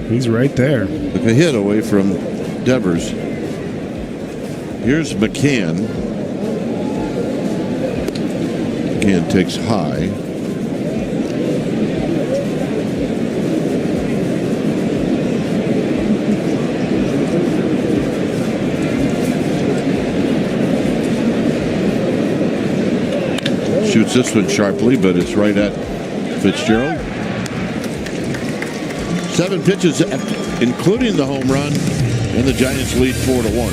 he's right there. Took a hit away from Devers. Here's McCann. McCann takes high. Shoots this one sharply, but it's right at Fitzgerald. 7 pitches, including the home run, and the Giants lead 4-1.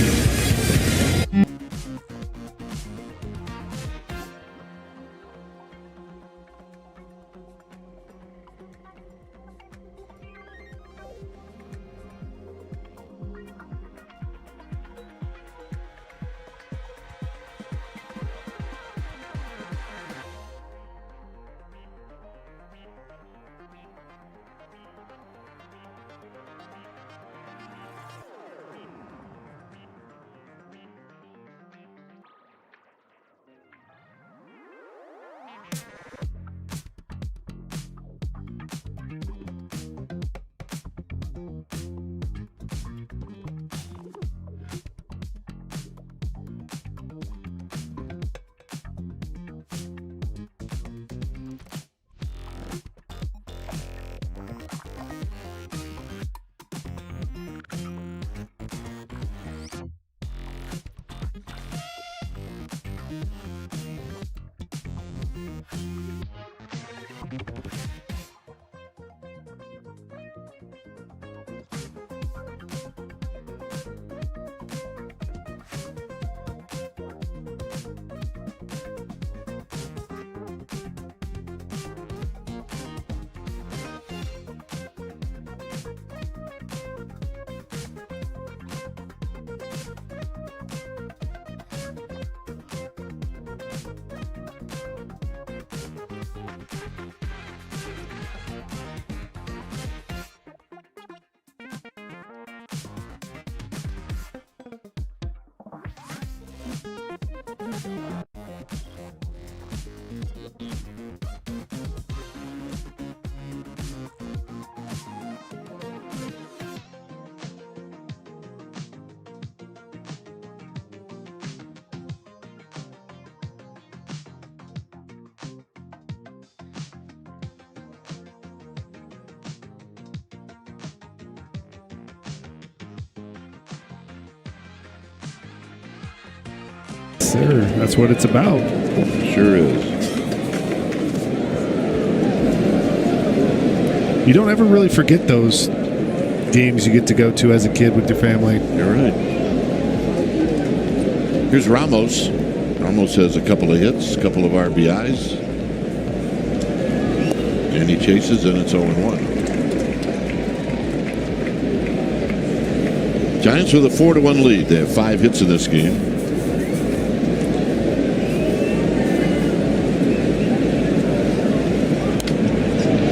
sir. That's what it's about. Sure is. You don't ever really forget those games you get to go to as a kid with your family. You're right. Here's Ramos. Ramos has a couple of hits, a couple of RBIs. And he chases, and it's 0-1. Giants with a 4-1 lead. They have 5 hits in this game.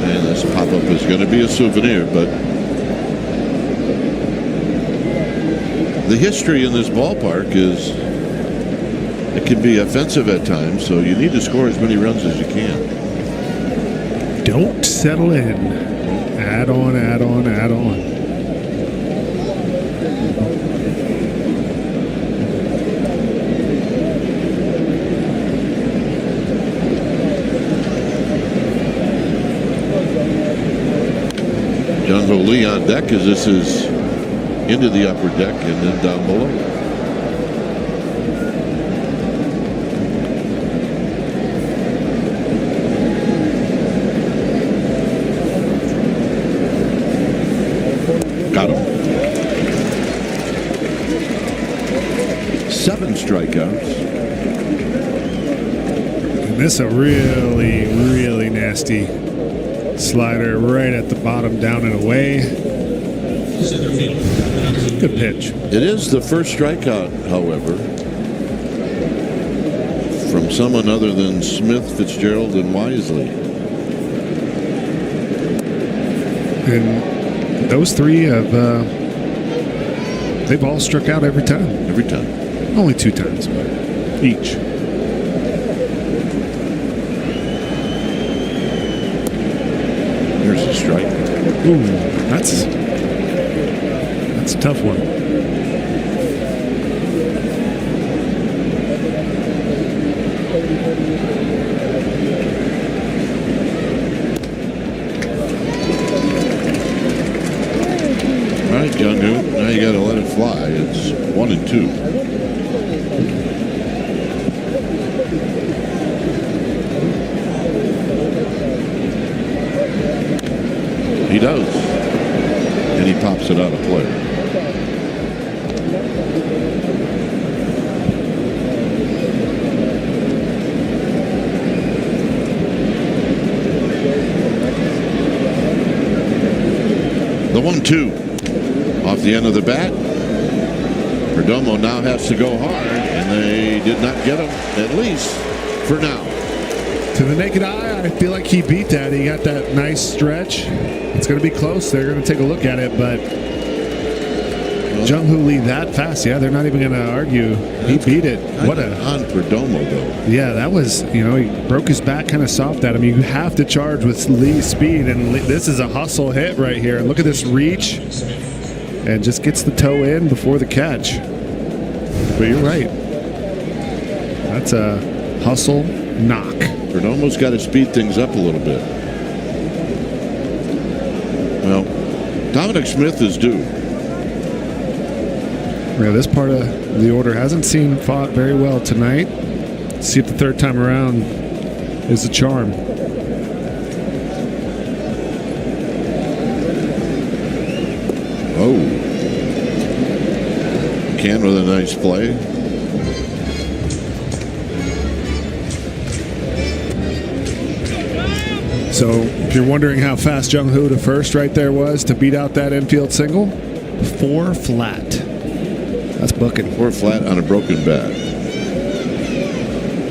And this pop-up is going to be a souvenir, but the history in this ballpark is it can be offensive at times, so you need to score as many runs as you can. Don't settle in. Add on, add on, add on. John Ho Lee on deck as this is into the upper deck and then down below. Got him. 7 strikeouts. And this a really, really nasty slider right at the bottom, down and away. Good pitch. It is the first strikeout, however, from someone other than Smith, Fitzgerald, and Wisely. And those 3 have they've all struck out every time. Every time. Only 2 times, but each. Here's a strike. Ooh, that's a tough one. All right, Jung-Hoo, now you got to let it fly. It's 1-2. He does. And he pops it out of play. The 1-2 off the end of the bat. Perdomo now has to go hard, and they did not get him, at least for now. To the naked eye, I feel like he beat that. He got that nice stretch. It's going to be close. They're going to take a look at it, but Jung-Hoo Lee that fast. Yeah, they're not even going to argue. He beat it. What a on Perdomo though. Yeah, that was, he broke his back kind of soft at him. You have to charge with Lee's speed, and this is a hustle hit right here. And look at this reach, and just gets the toe in before the catch. But you're right. That's a hustle knock. Perdomo's got to speed things up a little bit. Well, Dominic Smith is due. Yeah, this part of the order hasn't seen fought very well tonight. Let's see if the third time around is the charm. Oh. Can with a nice play. So if you're wondering how fast Jung-Hoo to first right there was to beat out that infield single, 4 flat. That's booking. 4 flat on a broken bat.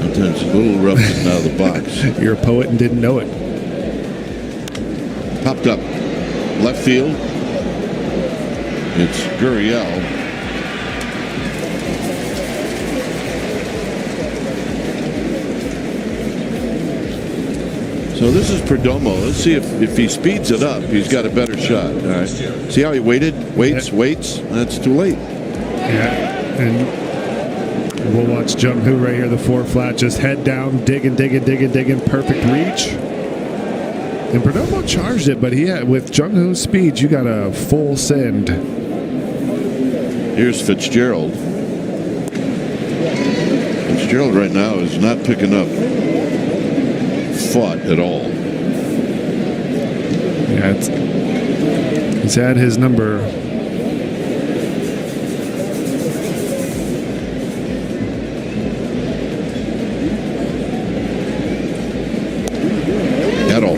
Sometimes a little rough getting out of the box. You're a poet and didn't know it. Popped up left field. It's Gurriel. So this is Perdomo. Let's see if he speeds it up. He's got a better shot. All right. See how he waited? Waits. That's too late. Yeah, and we'll watch Jung-Hoo right here, the 4 flat, just head down, digging, perfect reach. And Perdomo charged it, but with Jung-Hoo's speed, you got a full send. Here's Fitzgerald. Fitzgerald right now is not picking up fought at all. Yeah, he's had his number. At all.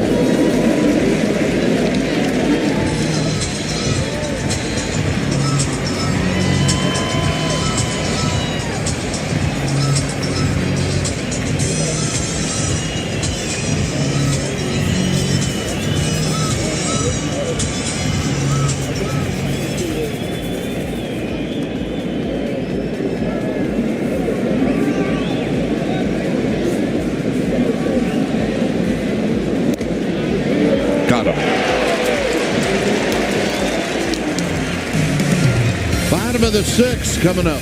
Bottom of the sixth coming up.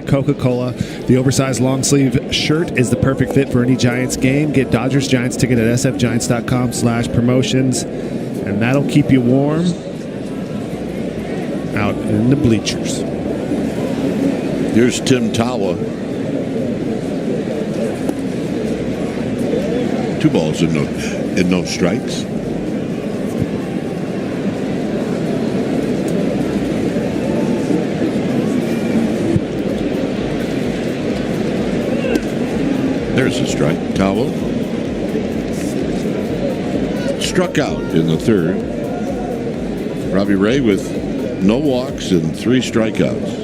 Coca-Cola. The oversized long sleeve shirt is the perfect fit for any Giants game. Get Dodgers Giants ticket at sfgiants.com/promotions, and that'll keep you warm out in the bleachers. Here's Tim Tawa. 2 balls and no strikes. There's a strike. Tawa struck out in the third. Robbie Ray with no walks and 3 strikeouts.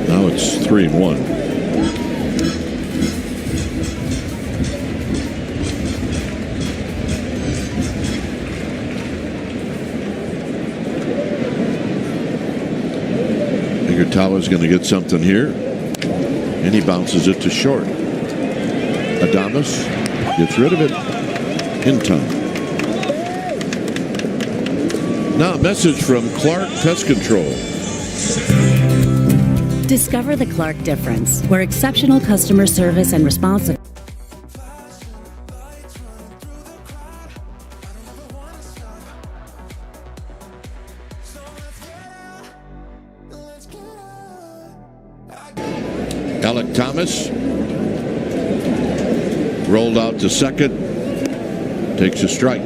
Now it's 3-1. Figure Tawa's going to get something here. And he bounces it to short. Adames gets rid of it in time. Now a message from Clark Pest Control. Discover the Clark difference, where exceptional customer service and responsive. Alec Thomas rolled out to second, takes a strike.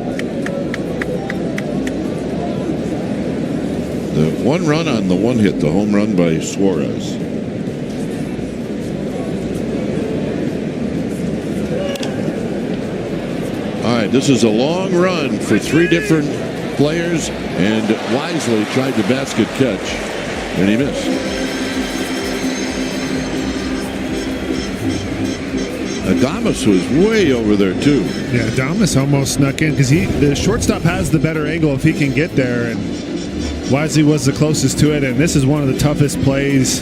The 1 run on the 1 hit, the home run by Suarez. All right, this is a long run for 3 different players, and Wisely tried the basket catch, and he missed. Adames was way over there too. Yeah, Adames almost snuck in because the shortstop has the better angle if he can get there, and Wisely was the closest to it. And this is one of the toughest plays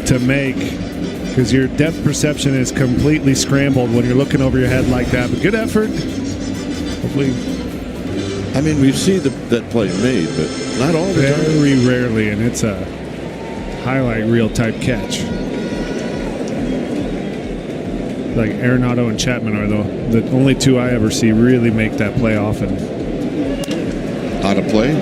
to make because your depth perception is completely scrambled when you're looking over your head like that. But good effort. Hopefully, I mean, we see that play made, but not all the time. Very rarely, and it's a highlight reel type catch. Like Arenado and Chapman are the only two I ever see really make that play often. How to play?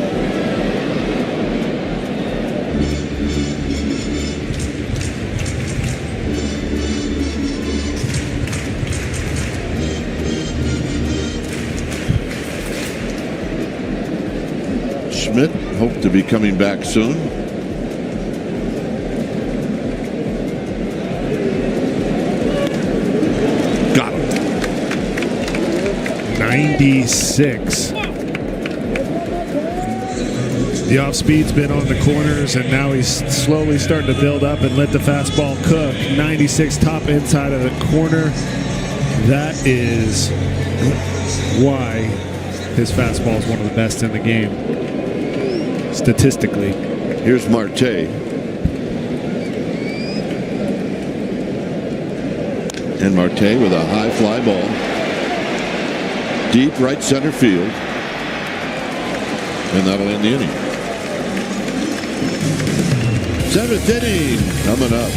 Schmidt, hope to be coming back soon. Got him. 96. The off speed's been on the corners, and now he's slowly starting to build up and let the fastball cook. 96 top inside of the corner. That is why his fastball is one of the best in the game, statistically. Here's Marte. And Marte with a high fly ball. Deep right center field. And that'll end the inning. 7th inning coming up.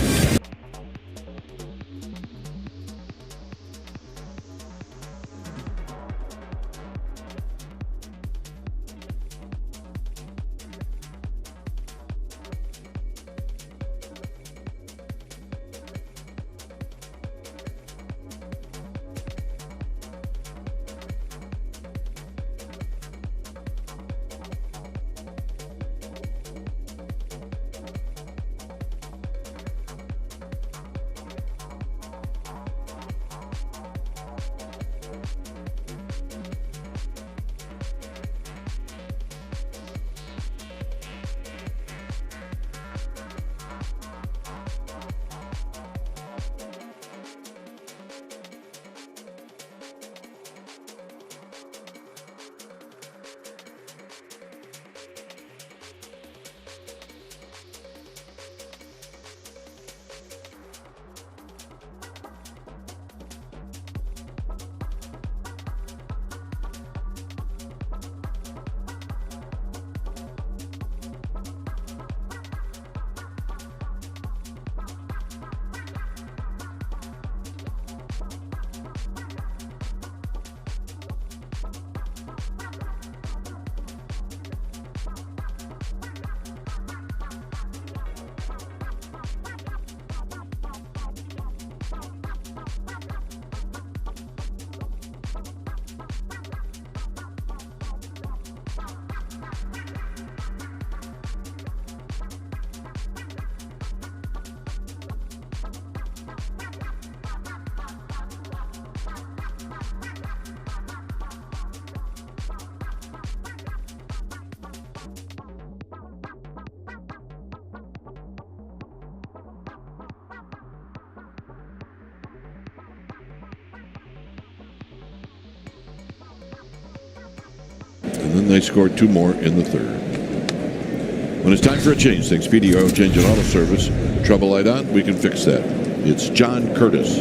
And then they scored 2 more in the 3rd. When it's time for a change, thanks Speedy Oil Change and Auto Service. Trouble light on, we can fix that. It's John Curtis.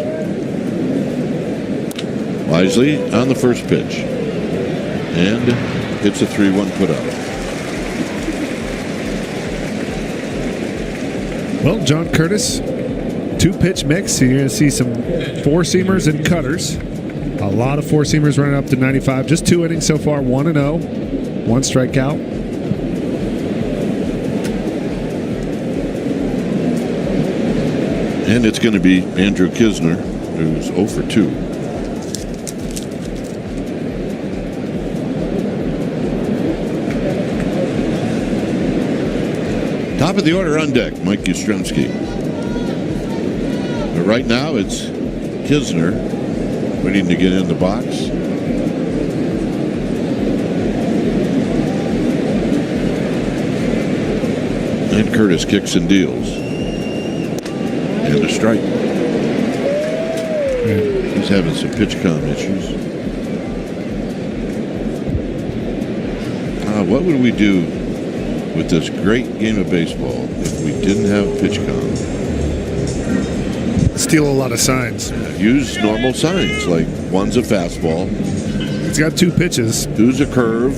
Wisely on the first pitch. And hits a 3-1 put out. Well, John Curtis, 2-pitch mix. You're going to see some 4-seamers and cutters. A lot of 4-seamers running up to 95. Just 2 innings so far, 1-0. 1 strikeout. And it's going to be Andrew Knizner, who's 0 for 2. Top of the order on deck, Mike Yastrzemski. But right now it's Knizner waiting to get in the box. And Curtis kicks and deals. And a strike. having some pitch com issues. What would we do with this great game of baseball if we didn't have pitch com? Steal a lot of signs. Use normal signs, like one's a fastball. It's got 2 pitches. Two's a curve.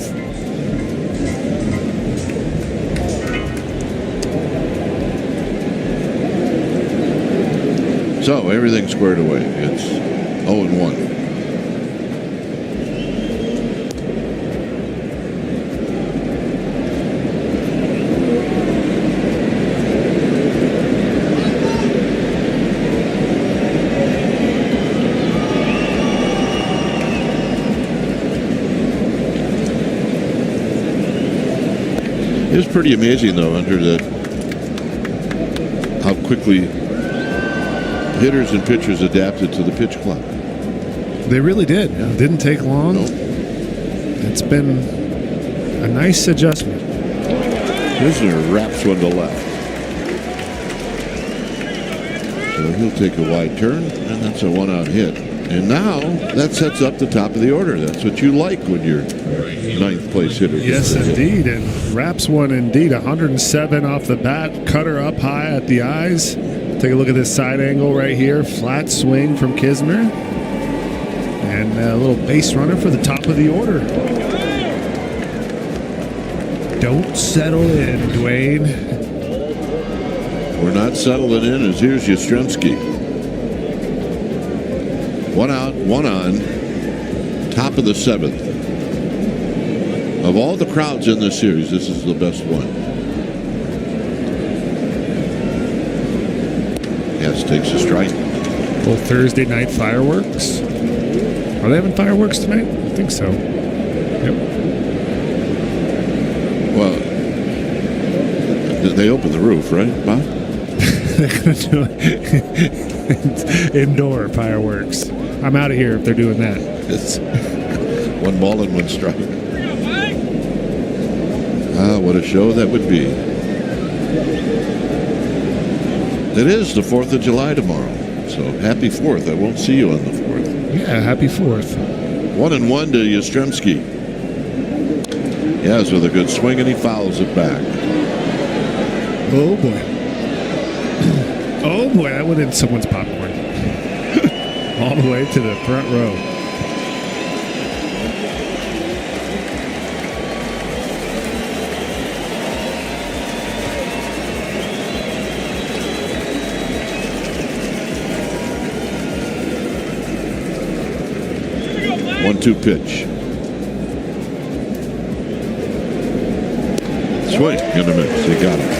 So everything's squared away. It's 0-1. It was pretty amazing, though, under how quickly hitters and pitchers adapted to the pitch clock. They really did. It didn't take long. Nope. It's been a nice adjustment. Prisoner wraps one to left. So he'll take a wide turn, and that's a 1-out hit. And now that sets up the top of the order. That's what you like when you're 9th place hitter. Yes, indeed. And wraps one indeed. 107 off the bat. Cutter up high at the eyes. Take a look at this side angle right here. Flat swing from Kisner. And a little base runner for the top of the order. Don't settle in, Dwayne. We're not settling in, as here's Yastrzemski. 1 out, 1 on. Top of the 7th. Of all the crowds in this series, this is the best one. Yes, takes a strike. Well, Thursday night fireworks. Are they having fireworks tonight? I think so. Yep. Well, they open the roof, right, Bob? They're going to do it. Indoor fireworks. I'm out of here if they're doing that. It's 1 ball and 1 strike. Ah, what a show that would be. It is the 4th of July tomorrow, so happy 4th. I won't see you on the 4th. Yeah, happy 4th. 1-1 to Yastrzemski. Yes, with a good swing, and he fouls it back. Oh, boy. Oh, boy, that went in someone's popcorn. All the way to the front row. One-two pitch. Swing, gonna miss. He got it.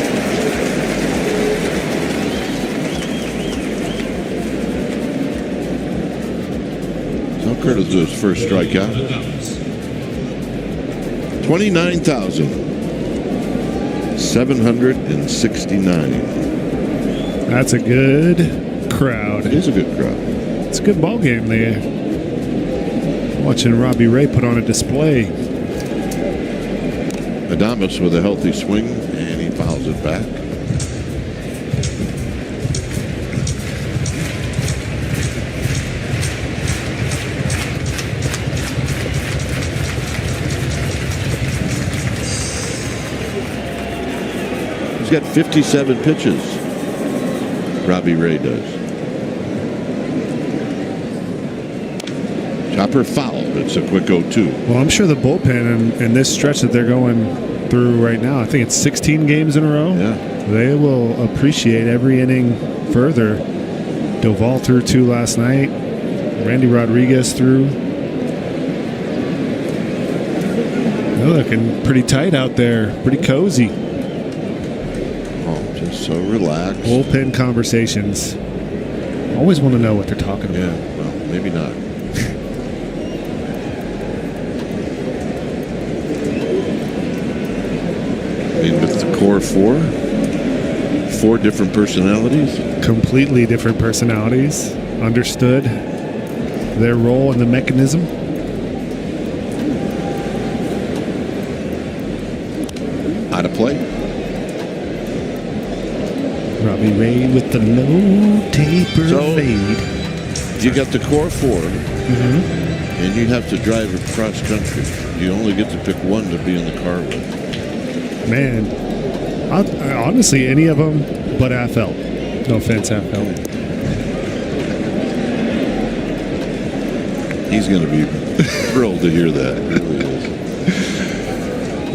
Curtis to his first strikeout. 29,769. That's a good crowd. It is a good crowd. It's a good ball game. They watching Robbie Ray put on a display. Adames with a healthy swing, and he fouls it back. Got 57 pitches. Robbie Ray does. Chopper foul. It's a quick 0-2. Well, I'm sure the bullpen in this stretch that they're going through right now, I think it's 16 games in a row. Yeah. They will appreciate every inning further. Doval threw 2 last night. Randy Rodriguez threw. They're looking pretty tight out there. Pretty cozy. So relaxed. Bullpen conversations. Always want to know what they're talking about. Yeah, well, maybe not. I mean, with the core 4 different personalities. Completely different personalities. Understood their role in the mechanism. Out of play. Robbie Ray with the low taper fade. You got the core four, and you have to drive across country. You only get to pick one to be in the car with. Man, honestly, any of them but Affeldt. No offense, Affeldt. He's going to be thrilled to hear that. He really is.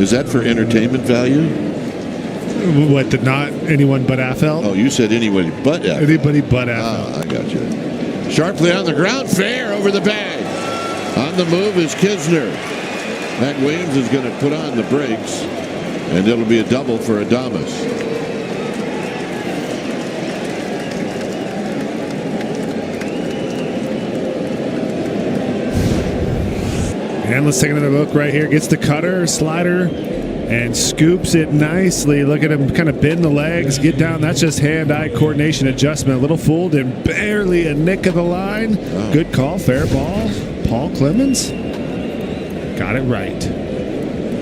Is that for entertainment value? What, did not anyone but Affeldt? Oh, you said anybody but Affeldt. Anybody but Affeldt. Ah, I got you. Sharply on the ground, fair over the bag. On the move is Kisner. Matt Williams is going to put on the brakes, and it'll be a double for Adames. And let's take another look right here. Gets the cutter, slider, and scoops it nicely. Look at him kind of bend the legs, get down. That's just hand-eye coordination adjustment. A little fooled and barely a nick of the line. Wow. Good call, fair ball. Paul Clemens got it right.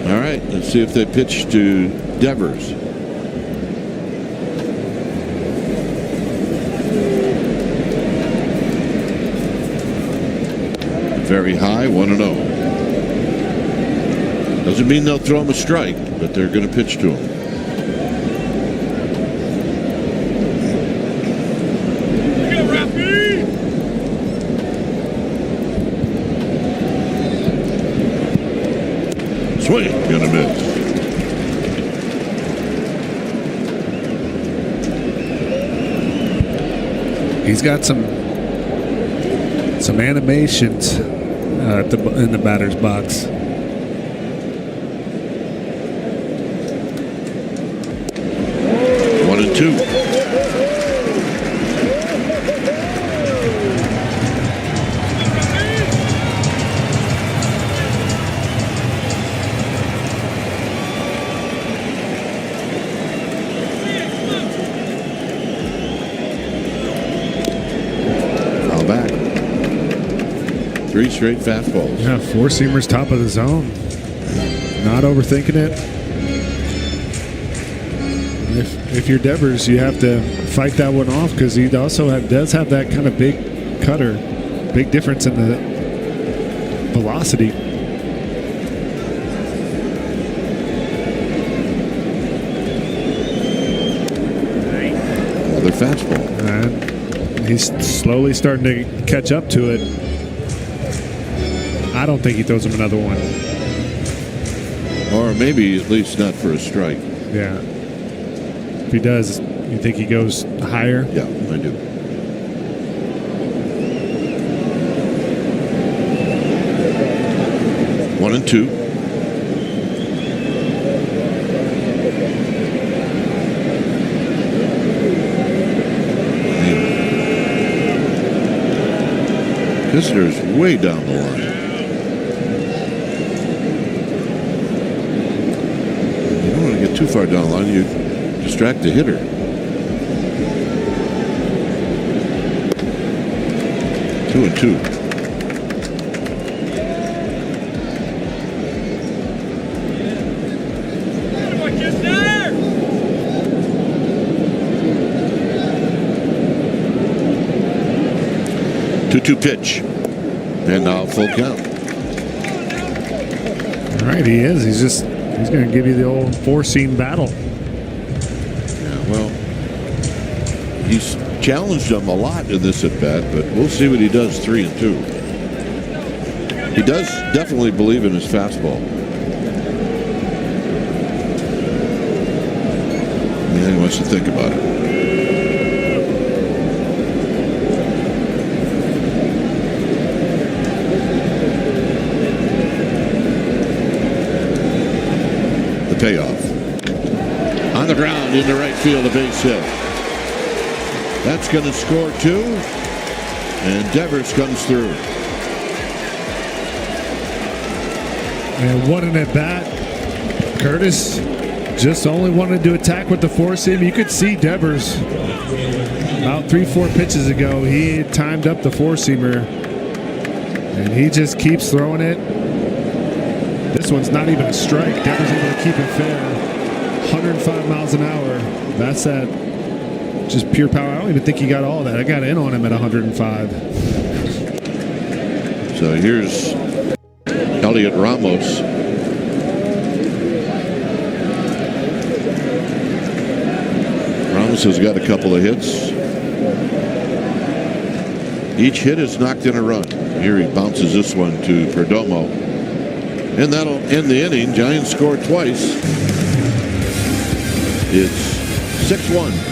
All right, let's see if they pitch to Devers. Very high, 1-0. Doesn't mean they'll throw him a strike, but they're going to pitch to him. Swing, gonna miss. He's got some animations in the batter's box. One and two. Back. 3 straight fastballs. Yeah, four-seamers top of the zone. Not overthinking it. If you're Devers, you have to fight that one off because he also does have that kind of big cutter. Big difference in the velocity. Another fastball. And he's slowly starting to catch up to it. I don't think he throws him another one. Or maybe at least not for a strike. Yeah. If he does, you think he goes higher? Yeah, I do. One and two. Kisner's way down the line. You don't want to get too far down the line. You distract the hitter. Two and two. Two pitch, and now full count. All right, he is. He's going to give you the old four-seam battle. Yeah, well, he's challenged them a lot in this at bat, but we'll see what he does 3 and 2. He does definitely believe in his fastball. Yeah, he wants to think about it. Payoff. On the ground into right field, a base hit. That's going to score 2, and Devers comes through. And what an at-bat. Curtis just only wanted to attack with the four-seam. You could see Devers about 3-4 pitches ago. He had timed up the four-seamer, and he just keeps throwing it. This one's not even a strike. Devers able to keep it fair. 105 miles an hour. That's that just pure power. I don't even think he got all that. I got in on him at 105. So here's Elliot Ramos. Ramos has got a couple of hits. Each hit has knocked in a run. Here he bounces this one to Perdomo. And that'll end the inning. Giants score twice. It's 6-1.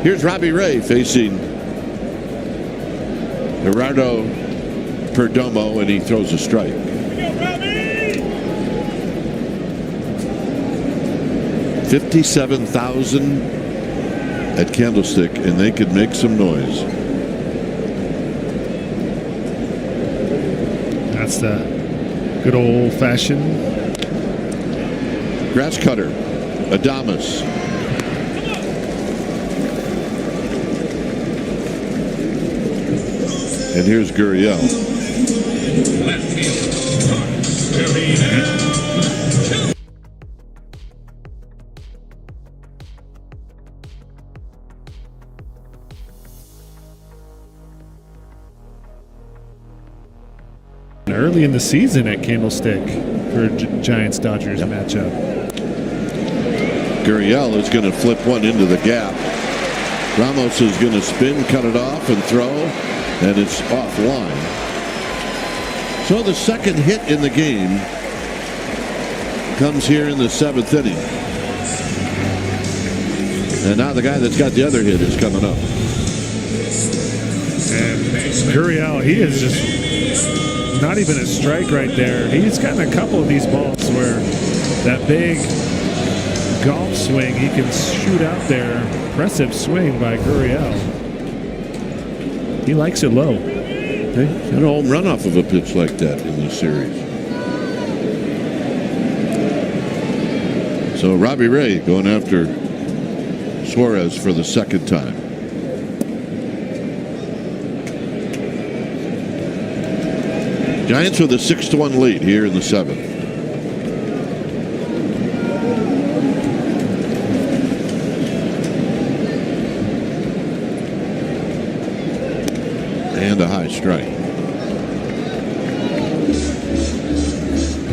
Here's Robbie Ray facing Gerardo Perdomo, and he throws a strike. 57,000 at Candlestick, and they could make some noise. That's the good old-fashioned grass cutter, Adames. And here's Gurriel. Left field, Gurriel. Early in the season at Candlestick for Giants-Dodgers matchup. Gurriel is going to flip one into the gap. Ramos is going to spin, cut it off, and throw, and it's offline. So the second hit in the game comes here in the 7th inning. And now the guy that's got the other hit is coming up. And Gurriel, he is just not even a strike right there. He's gotten a couple of these balls where that big golf swing, he can shoot out there. Impressive swing by Gurriel. He likes it low. They had a home run off of a pitch like that in this series. So Robbie Ray going after Suarez for the second time. Giants with a 6-1 lead here in the 7th. And a high strike.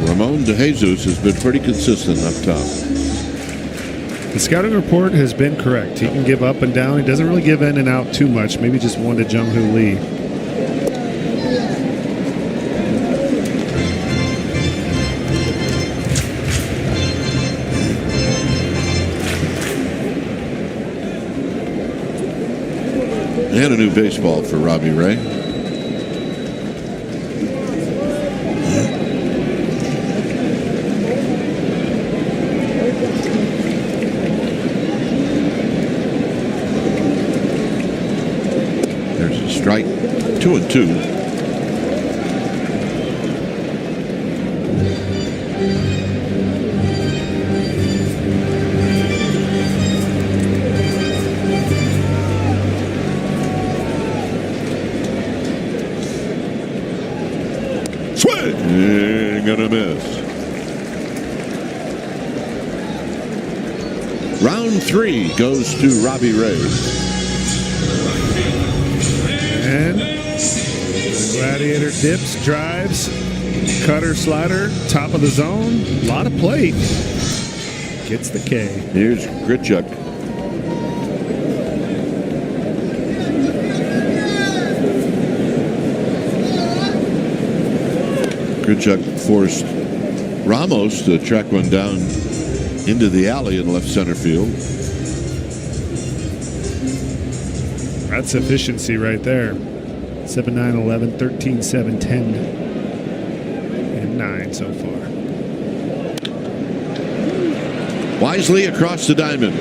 Ramon DeJesus has been pretty consistent up top. The scouting report has been correct. He can give up and down. He doesn't really give in and out too much. Maybe just one to Jung-Hoo Lee. And a new baseball for Robbie Ray. There's a strike. 2-2. Gonna miss. Round 3 goes to Robbie Ray. And Gladiator dips, drives, cutter, slider, top of the zone. A lot of plate. Gets the K. Here's Grichuk. Grichuk forced Ramos to track one down into the alley in left center field. That's efficiency right there. 7, 9, 11, 13, 7, 10, and 9 so far. Wisely across the diamond.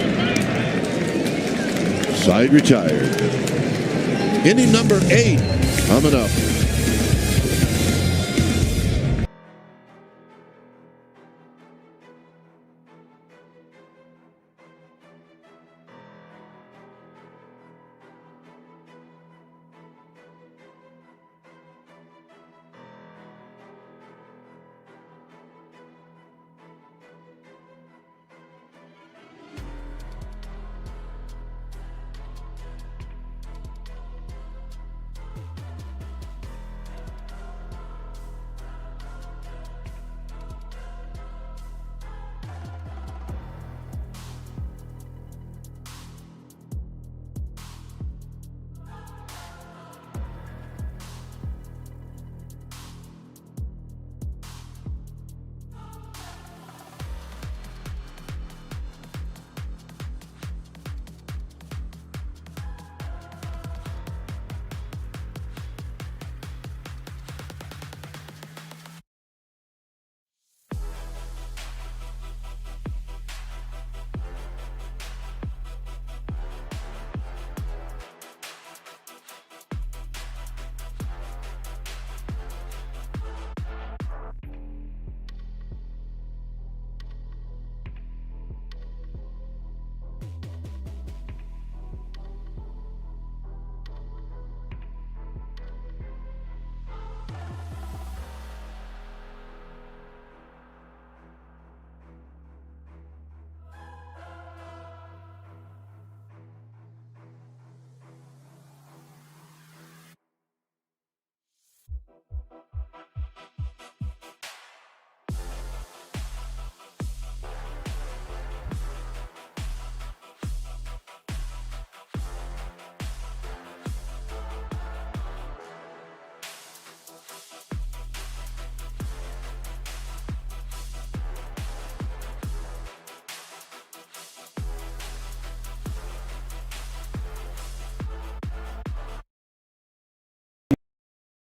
Side retired. Inning number 8 coming up.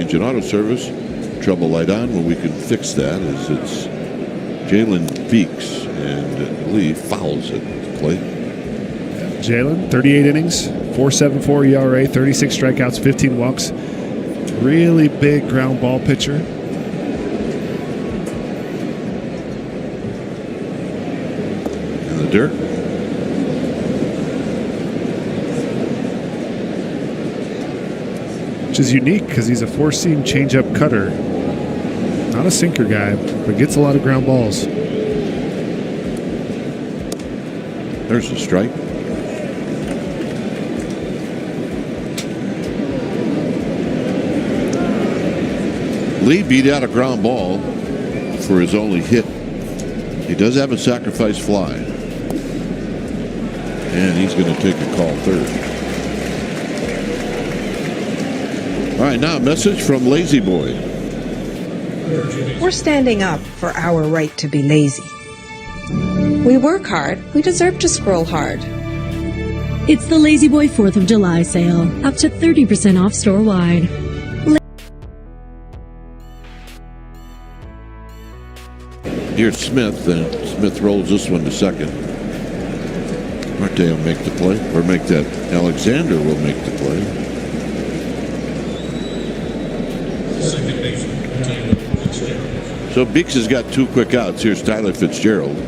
Engine auto service, trouble light on. Well, we can fix that as it's Jalen Beeks, and I believe fouls it at the plate. Jalen, 38 innings, 4.74 ERA, 36 strikeouts, 15 walks. Really big ground ball pitcher. In the dirt. Which is unique because he's a four-seam changeup cutter. Not a sinker guy, but gets a lot of ground balls. There's a strike. Lee beat out a ground ball for his only hit. He does have a sacrifice fly. And he's going to take a call third. All right, now a message from Lazy Boy. We're standing up for our right to be lazy. We work hard. We deserve to scroll hard. It's the Lazy Boy 4th of July sale. Up to 30% off store-wide. Here's Smith, and Smith rolls this one to second. Marte will make the play, or make that. Alexander will make the play. Second baseman, Tyler Fitzgerald. So Beeks has got 2 quick outs. Here's Tyler Fitzgerald.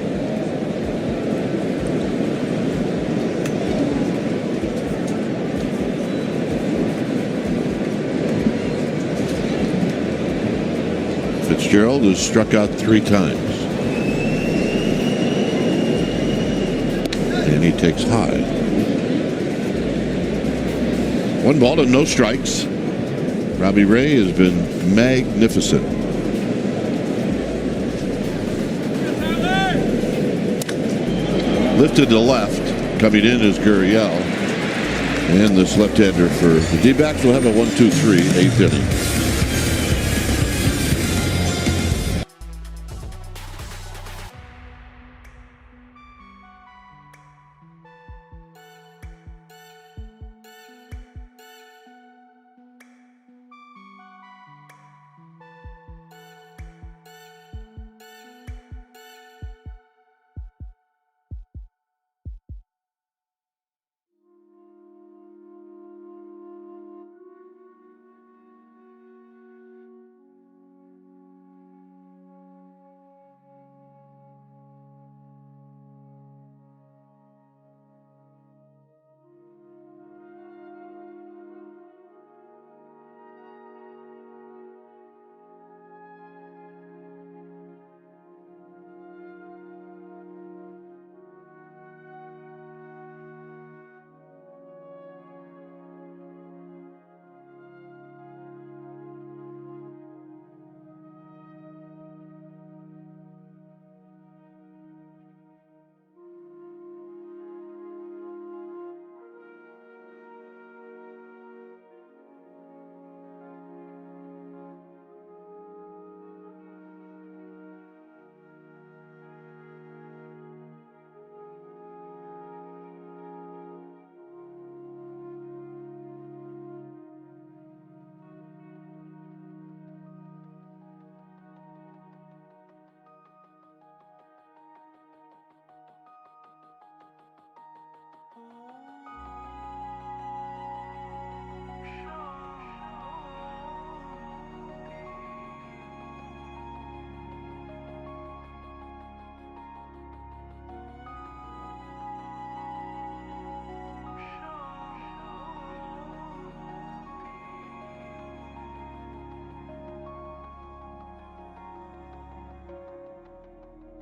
Fitzgerald has struck out 3 times. And he takes high. 1 ball and no strikes. Robbie Ray has been magnificent. Lifted to left. Coming in is Gurriel. And this left-hander for the D-backs will have a 1-2-3 8th inning.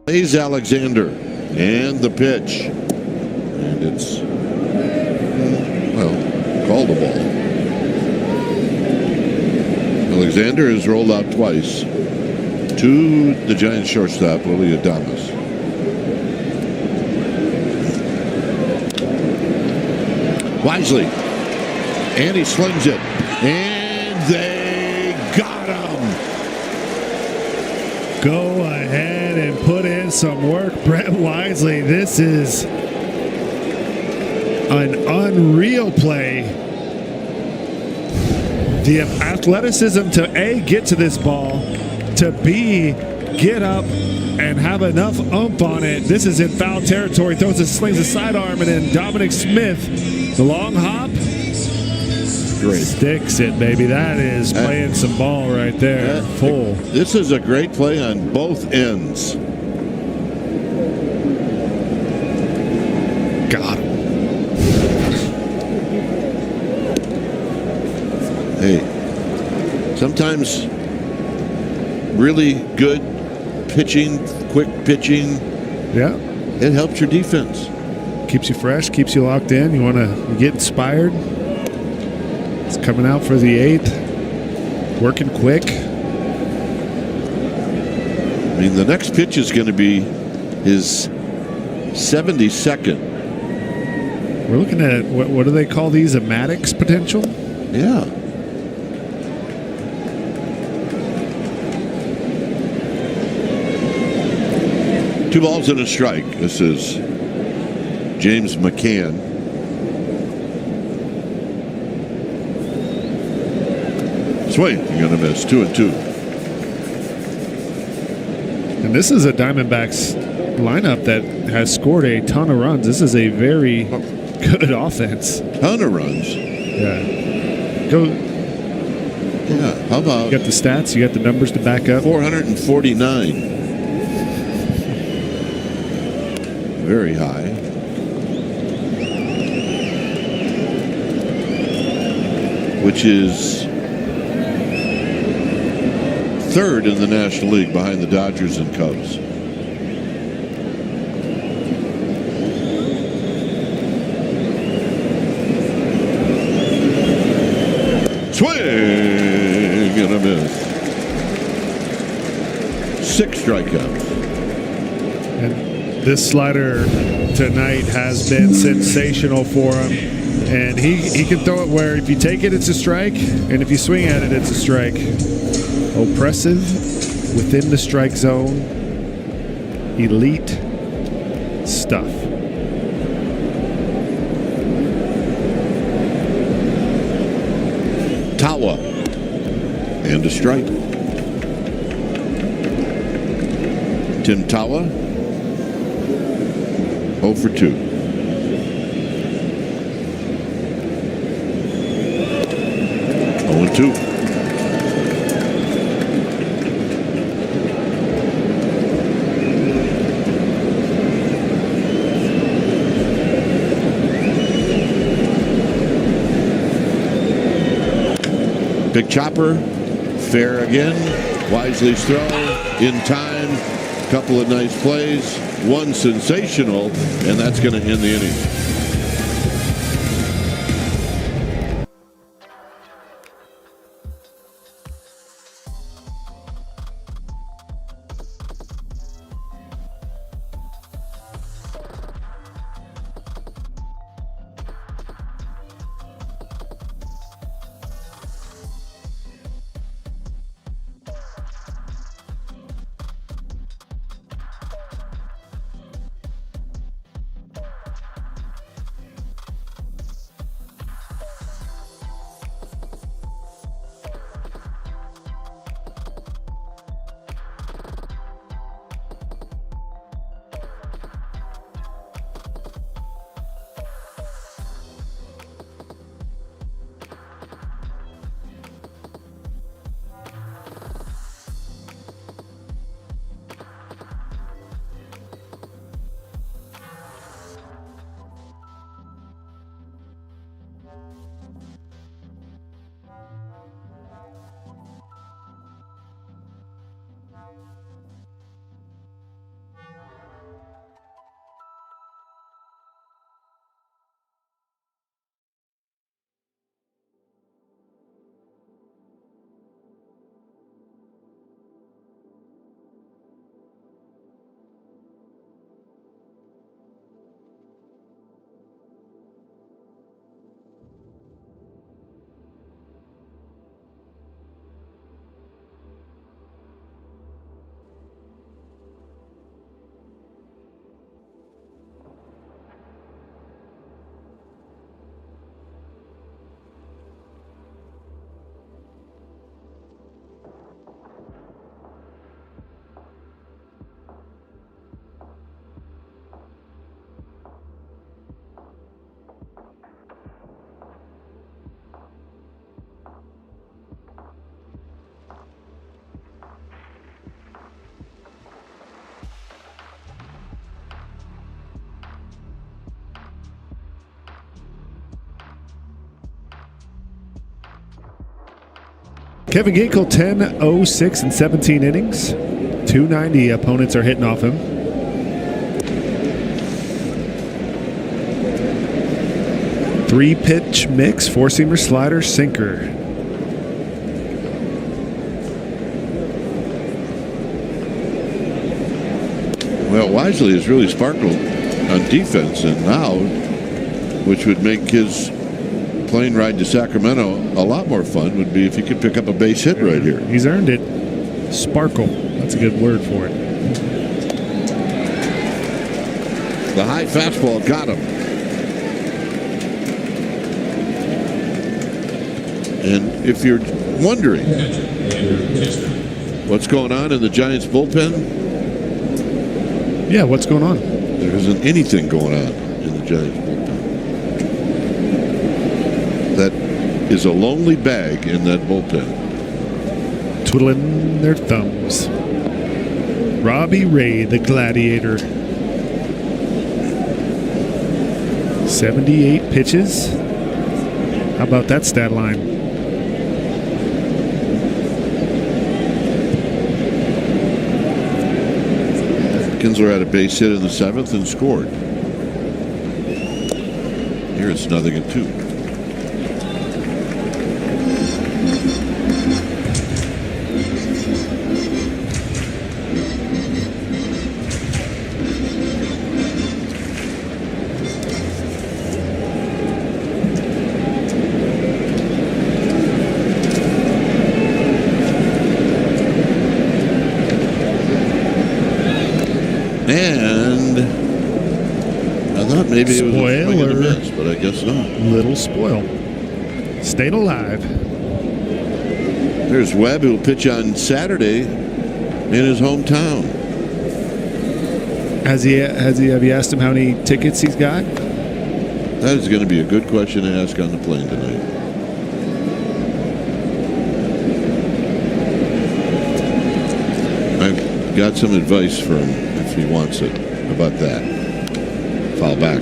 Plays Alexander, and the pitch, and it's, well, called the ball. Alexander has rolled out twice to the Giants shortstop, Willie Adames. Wisely, and he slings it, and they got him. Go ahead and put in some work, Brett Wisely. This is an unreal play. The athleticism to A, get to this ball, to B, get up and have enough oomph on it. This is in foul territory. Throws it, slings a sidearm, and then Dominic Smith, the long hop, Great. Sticks it, baby. That is playing some ball right there. Full. This is a great play on both ends. Got him. Hey, sometimes really good pitching, quick pitching, Yeah. it helps your defense. Keeps you fresh, keeps you locked in. You want to get inspired. It's coming out for the 8th. Working quick. I mean, the next pitch is going to be his 72nd. We're looking at, what do they call these, a Maddox potential? Yeah. Two balls and a strike. This is James McCann. Swing. You're going to miss. 2-2. And this is a Diamondbacks lineup that has scored a ton of runs. This is a very good offense. Ton of runs. Yeah. Yeah. How about? You got the stats. You got the numbers to back up. 449. Very high. Which is third in the National League behind the Dodgers and Cubs. Swing and a miss. 6 strikeouts. And this slider tonight has been sensational for him. And he can throw it where if you take it, it's a strike. And if you swing at it, it's a strike. Oppressive, within the strike zone, elite stuff. Tawa. And a strike. Tim Tawa. 0 for 2. 0-2. Big chopper, fair again. Wisely's throw in time. Couple of nice plays. One sensational, and that's going to end the inning. Kevin Ginkel, 10, 0, 6, and 17 innings. 290 opponents are hitting off him. Three-pitch mix, four-seamer, slider, sinker. Well, Wisely has really sparkled on defense, and now, which would make his plane ride to Sacramento a lot more fun, would be if he could pick up a base hit right here. He's earned it. Sparkle. That's a good word for it. The high fastball got him. And if you're wondering what's going on in the Giants bullpen. Yeah, what's going on? There isn't anything going on in the Giants bullpen. That is a lonely bag in that bullpen. Twiddling their thumbs. Robbie Ray, the Gladiator. 78 pitches. How about that stat line? Kinsler had a base hit in the 7th and scored. Here it's 0-2. And I thought maybe it was a swing and a miss, but I guess not. Little spoil. Stayed alive. There's Webb, who'll pitch on Saturday in his hometown. Have you asked him how many tickets he's got? That is going to be a good question to ask on the plane tonight. I've got some advice for him if he wants it about that. Foul back.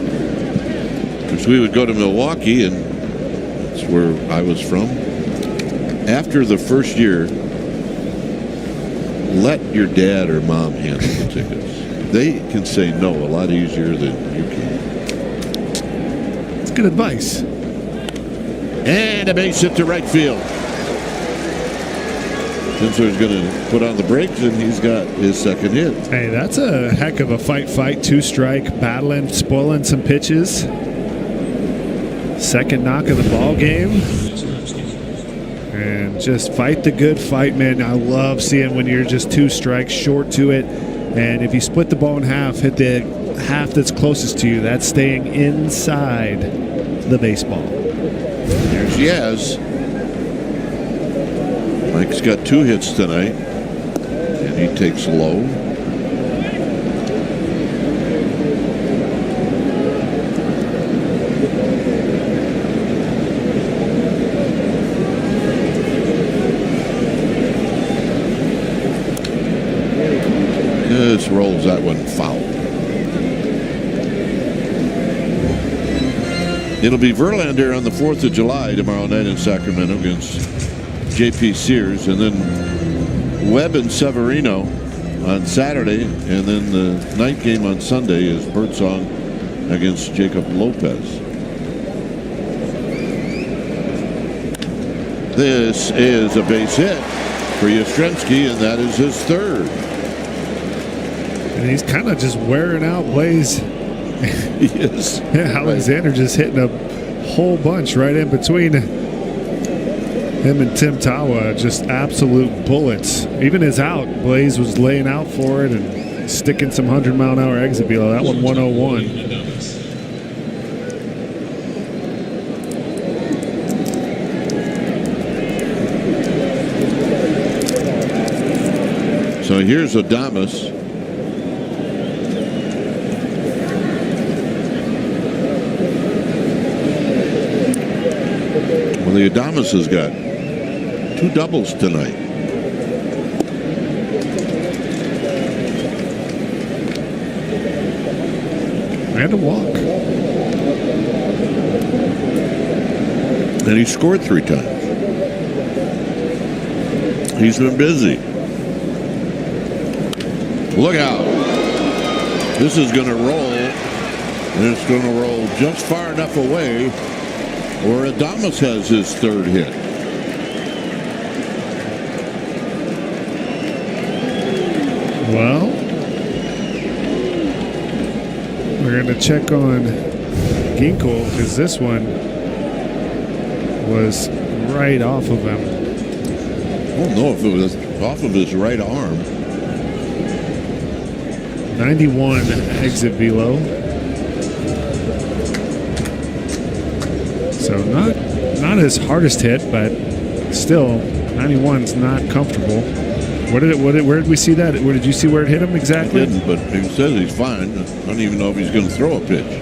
Because we would go to Milwaukee, and that's where I was from. After the first year, let your dad or mom handle the tickets. They can say no a lot easier than you can. It's good advice. And a base hit to right field. Kinsler's going to put on the brakes, and he's got his second hit. Hey, that's a heck of a fight. 2-strike, battling, spoiling some pitches. Second knock of the ball game. And just fight the good fight, man. I love seeing when you're just 2 strikes short to it. And if you split the ball in half, hit the half that's closest to you. That's staying inside the baseball. Here's Yaz. Mike's got 2 hits tonight, and he takes low. Just rolls that one foul. It'll be Verlander on the 4th of July tomorrow night in Sacramento against J.P. Sears, and then Webb and Severino on Saturday, and then the night game on Sunday is Birdsong against Jacob Lopez. This is a base hit for Yastrzemski, and that is his 3rd. And he's kind of just wearing out Blaze. He is. Yeah, Alexander just hitting a whole bunch right in between him and Tim Tawa. Just absolute bullets. Even his out, Blaze was laying out for it and sticking some 100-mile-an-hour exit below. That one 101. So here's Adames. Well, the Adames has got 2 doubles tonight. And a walk. And he scored 3 times. He's been busy. Look out. This is going to roll. And it's going to roll just far enough away where Adames has his 3rd hit. Well, we're going to check on Ginkel because this one was right off of him. I don't know if it was off of his right arm. 91 exit velo. So not his hardest hit, but still, 91's not comfortable. Where did we see that? Where did you see where it hit him exactly? I didn't, but he says he's fine. I don't even know if he's going to throw a pitch.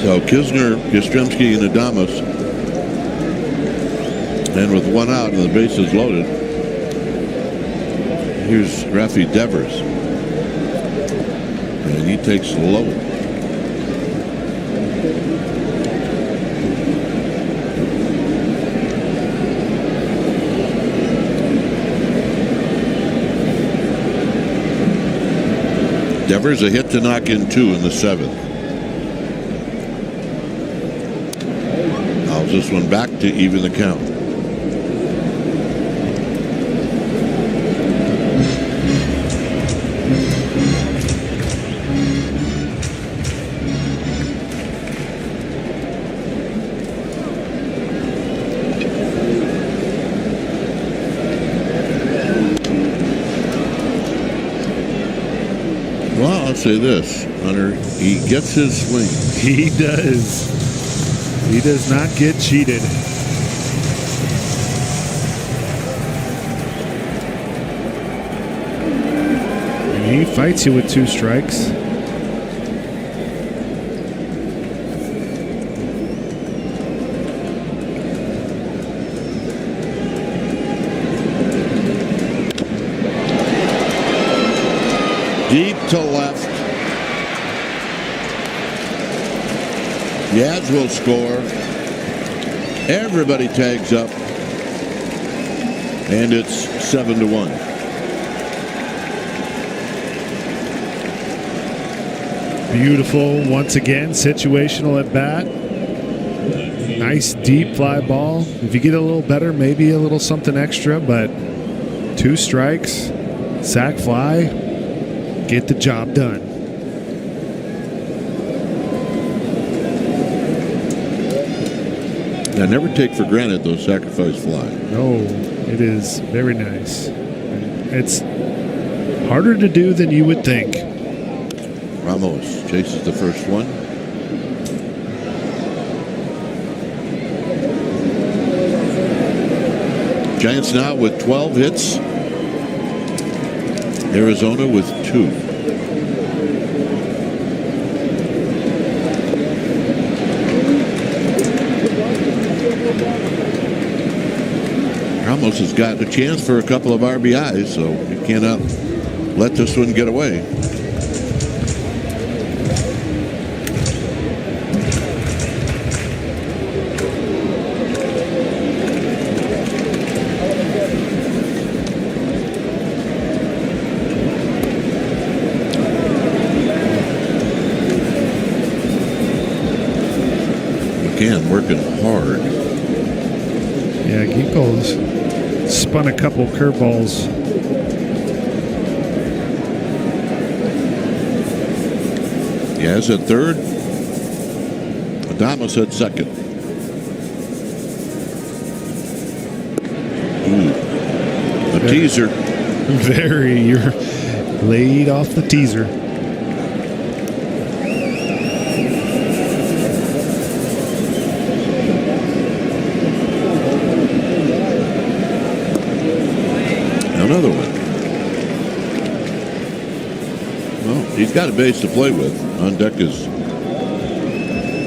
So Kisner, Yastrzemski, and Adames, and with one out and the bases loaded, here's Rafi Devers, and he takes low. Devers a hit to knock in 2 in the 7th. Fouls this one back to even the count. Well, I'll say this, Hunter, he gets his swing. He does. He does not get cheated. And he fights you with 2 strikes. Deep to left. Yaz will score. Everybody tags up. And it's 7-1. Beautiful, once again, situational at bat. Nice deep fly ball. If you get a little better, maybe a little something extra, but 2 strikes, sac fly, get the job done. I never take for granted those sacrifice flies. No, it is very nice. It's harder to do than you would think. Ramos chases the first one. Giants now with 12 hits. Arizona with 2. Ramos has got a chance for a couple of RBIs, so you cannot let this one get away. McCann working hard. Yeah, Ginkel's spun a couple curveballs. Yaz at third. Adames at second. Ooh. A teaser. You're laid off the teaser. Another one. Well, he's got a base to play with. On deck is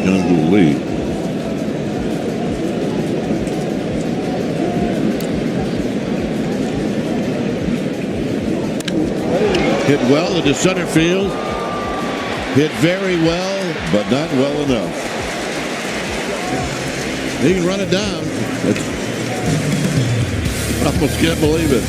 Young Lee. Hit well into center field. Hit very well, but not well enough. He can run it down. I almost can't believe it.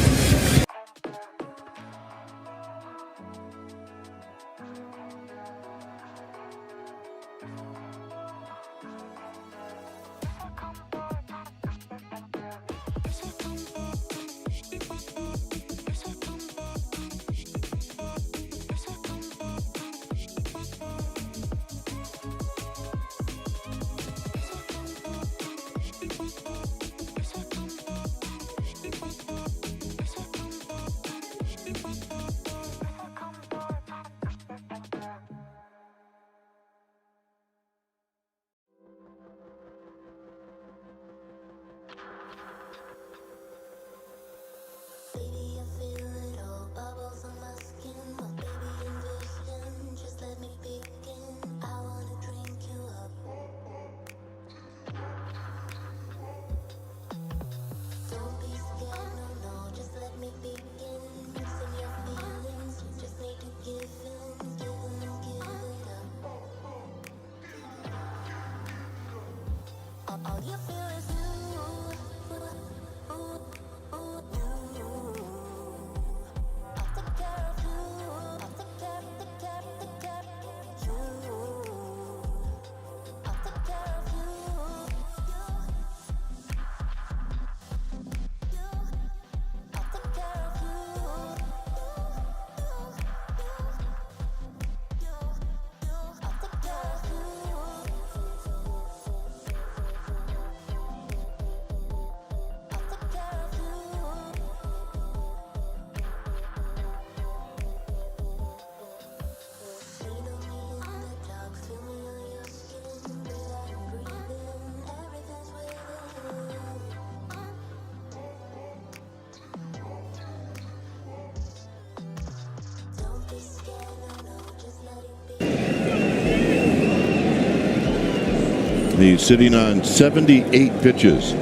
He's sitting on 78 pitches.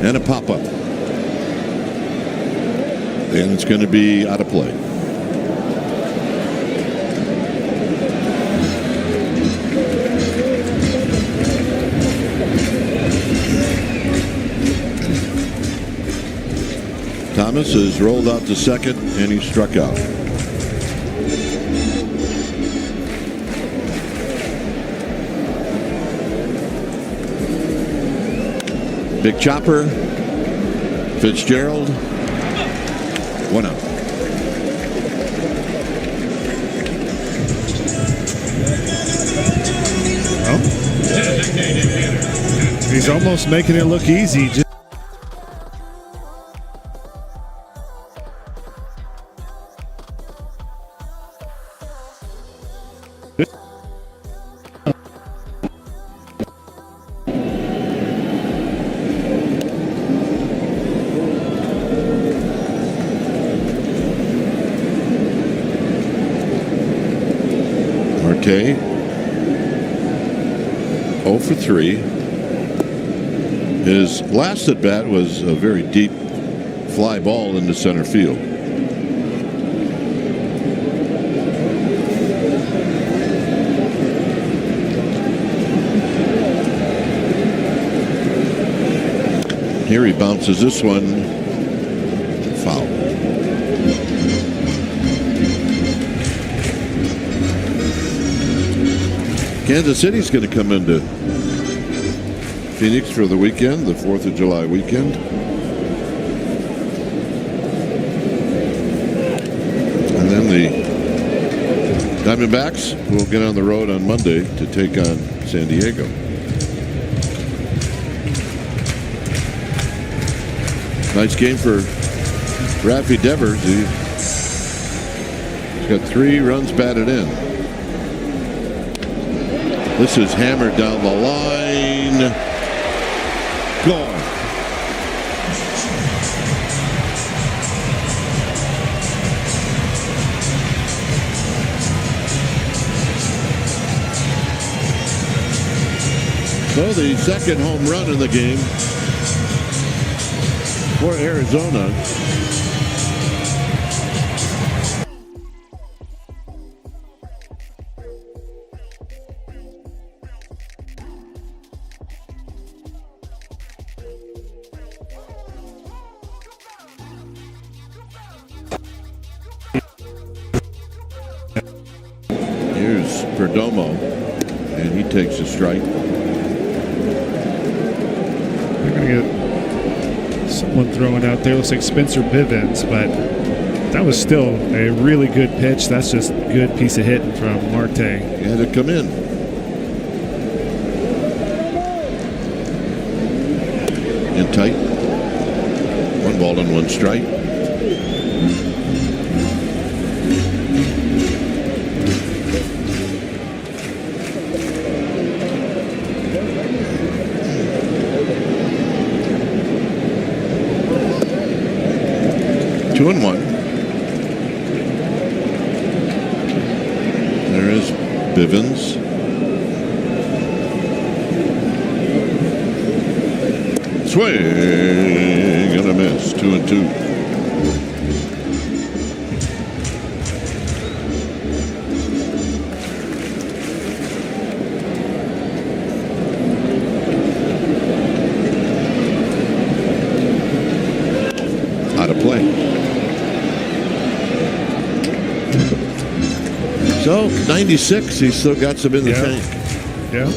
And a pop-up. And it's going to be out of play. Thomas has rolled out to second, and he struck out. Big chopper. Fitzgerald. 1 out. Well, he's almost making it look easy. Okay. 0 for 3. His last at bat was a very deep fly ball into center field. Here he bounces this one foul. Kansas City's going to come into Phoenix for the weekend, the 4th of July weekend. And then the Diamondbacks will get on the road on Monday to take on San Diego. Nice game for Raffy Devers. He's got 3 runs batted in. This is hammered down the line. Gone. So the second home run in the game for Arizona. Here's Perdomo, and he takes a strike. They're going to get someone throwing out there. Looks like Spencer Bivens, but that was still a really good pitch. That's just a good piece of hitting from Marte. He had to come in. In tight. 1 ball and 1 strike. Two and 1. There is Bivens. Swing and a miss. 2 and 2. Out of play. So 96, he's still got some in the tank. Yeah.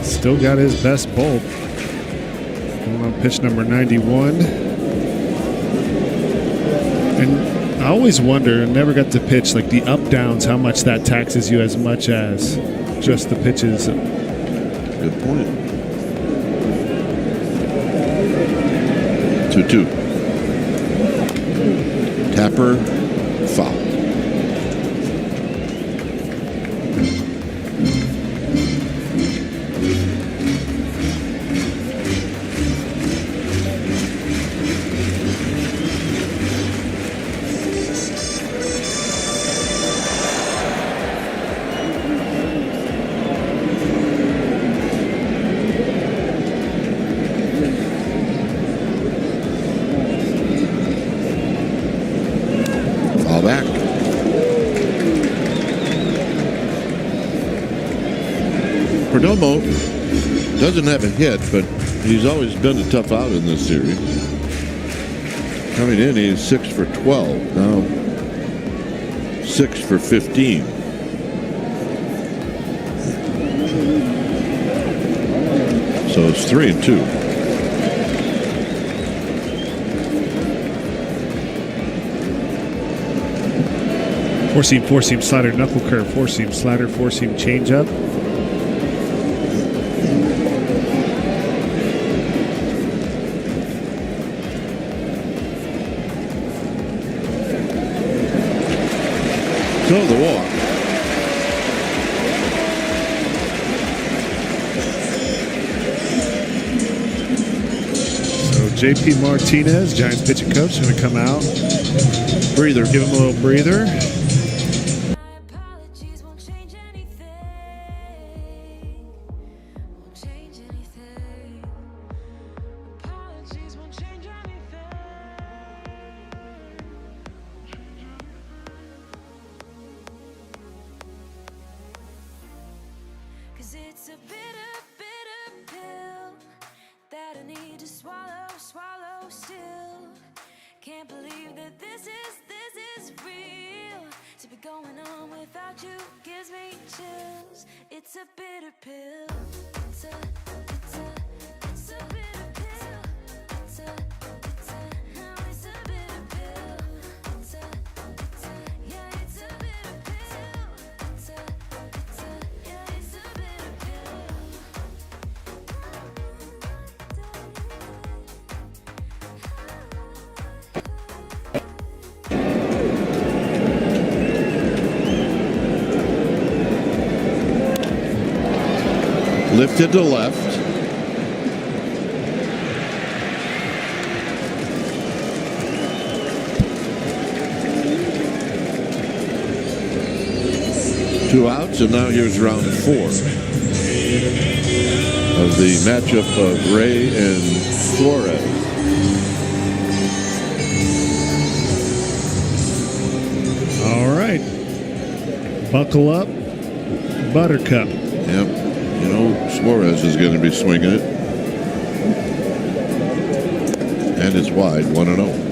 Still got his best bulb. Going on pitch number 91. And I always wonder, and never got to pitch, like the up downs, how much that taxes you as much as just the pitches. Good point. 2-2. Tapper, foul. Foul back. Perdomo doesn't have a hit, but he's always been a tough out in this series. Coming in, he's 6 for 12. Now 6 for 15. So it's 3-2. Four seam slider, knuckle curve, four seam slider, four seam changeup. So the walk. So JP Martinez, Giants pitching coach, going to come out. Breather. Give him a little breather. Lifted to left. Two outs, and now here's round 4 of the matchup of Ray and Suarez. All right. Buckle up, Buttercup. Yep. You know, Suarez is going to be swinging it. And it's wide, 1-0.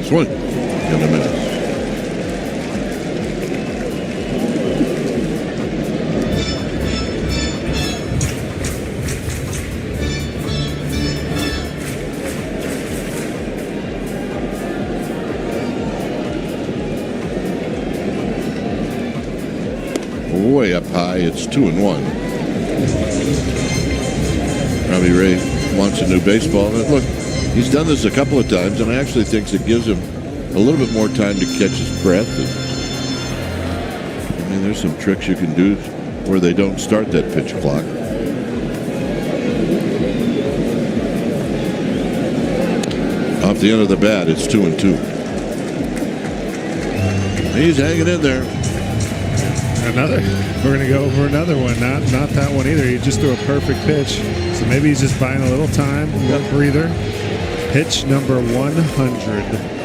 Swing in a minute. Way up high, it's 2-1. Robbie Ray wants a new baseball. And look, he's done this a couple of times, and I actually think it gives him a little bit more time to catch his breath. And, I mean, there's some tricks you can do where they don't start that pitch clock. Off the end of the bat, it's 2-2. He's hanging in there. We're going to go over another one. Not that one either. He just threw a perfect pitch. So maybe he's just buying a little time, a little breather. Pitch number 100.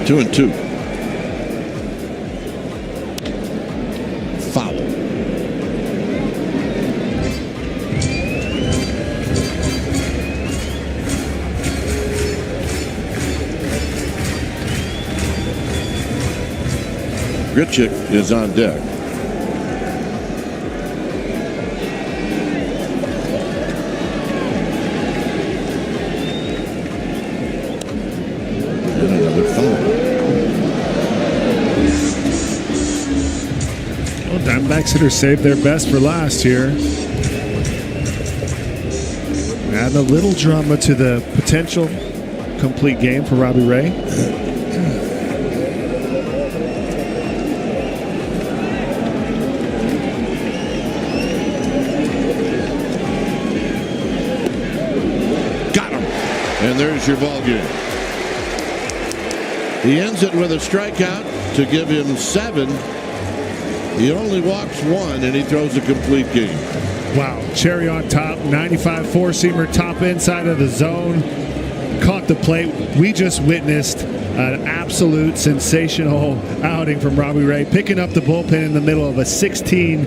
Two and two. Foul. Grichuk is on deck. And another foul. Well, Diamondbacks hitters saved their best for last here. Add a little drama to the potential complete game for Robbie Ray. And there's your ball game. He ends it with a strikeout to give him 7. He only walks 1, and he throws a complete game. Wow, cherry on top, 95 four-seamer, top inside of the zone. Caught the plate. We just witnessed an absolute sensational outing from Robbie Ray, picking up the bullpen in the middle of a 16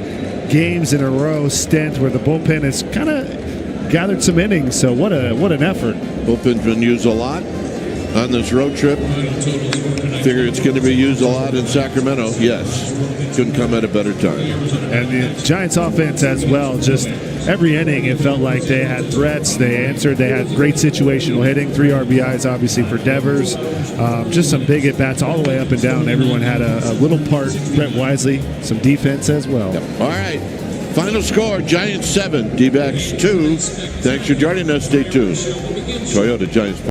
games in a row stint where the bullpen has kind of gathered some innings. So what an effort. Bullpen's been used a lot on this road trip. Figure it's going to be used a lot in Sacramento. Yes, couldn't come at a better time. And the Giants offense as well, just every inning it felt like they had threats, they answered, they had great situational hitting, 3 RBIs obviously for Devers, just some big at-bats all the way up and down. Everyone had a little part. Brett Wisely, some defense as well. Yep. All right, final score, Giants 7, D-backs 2. Thanks for joining us. Stay tuned. Toyota Giants.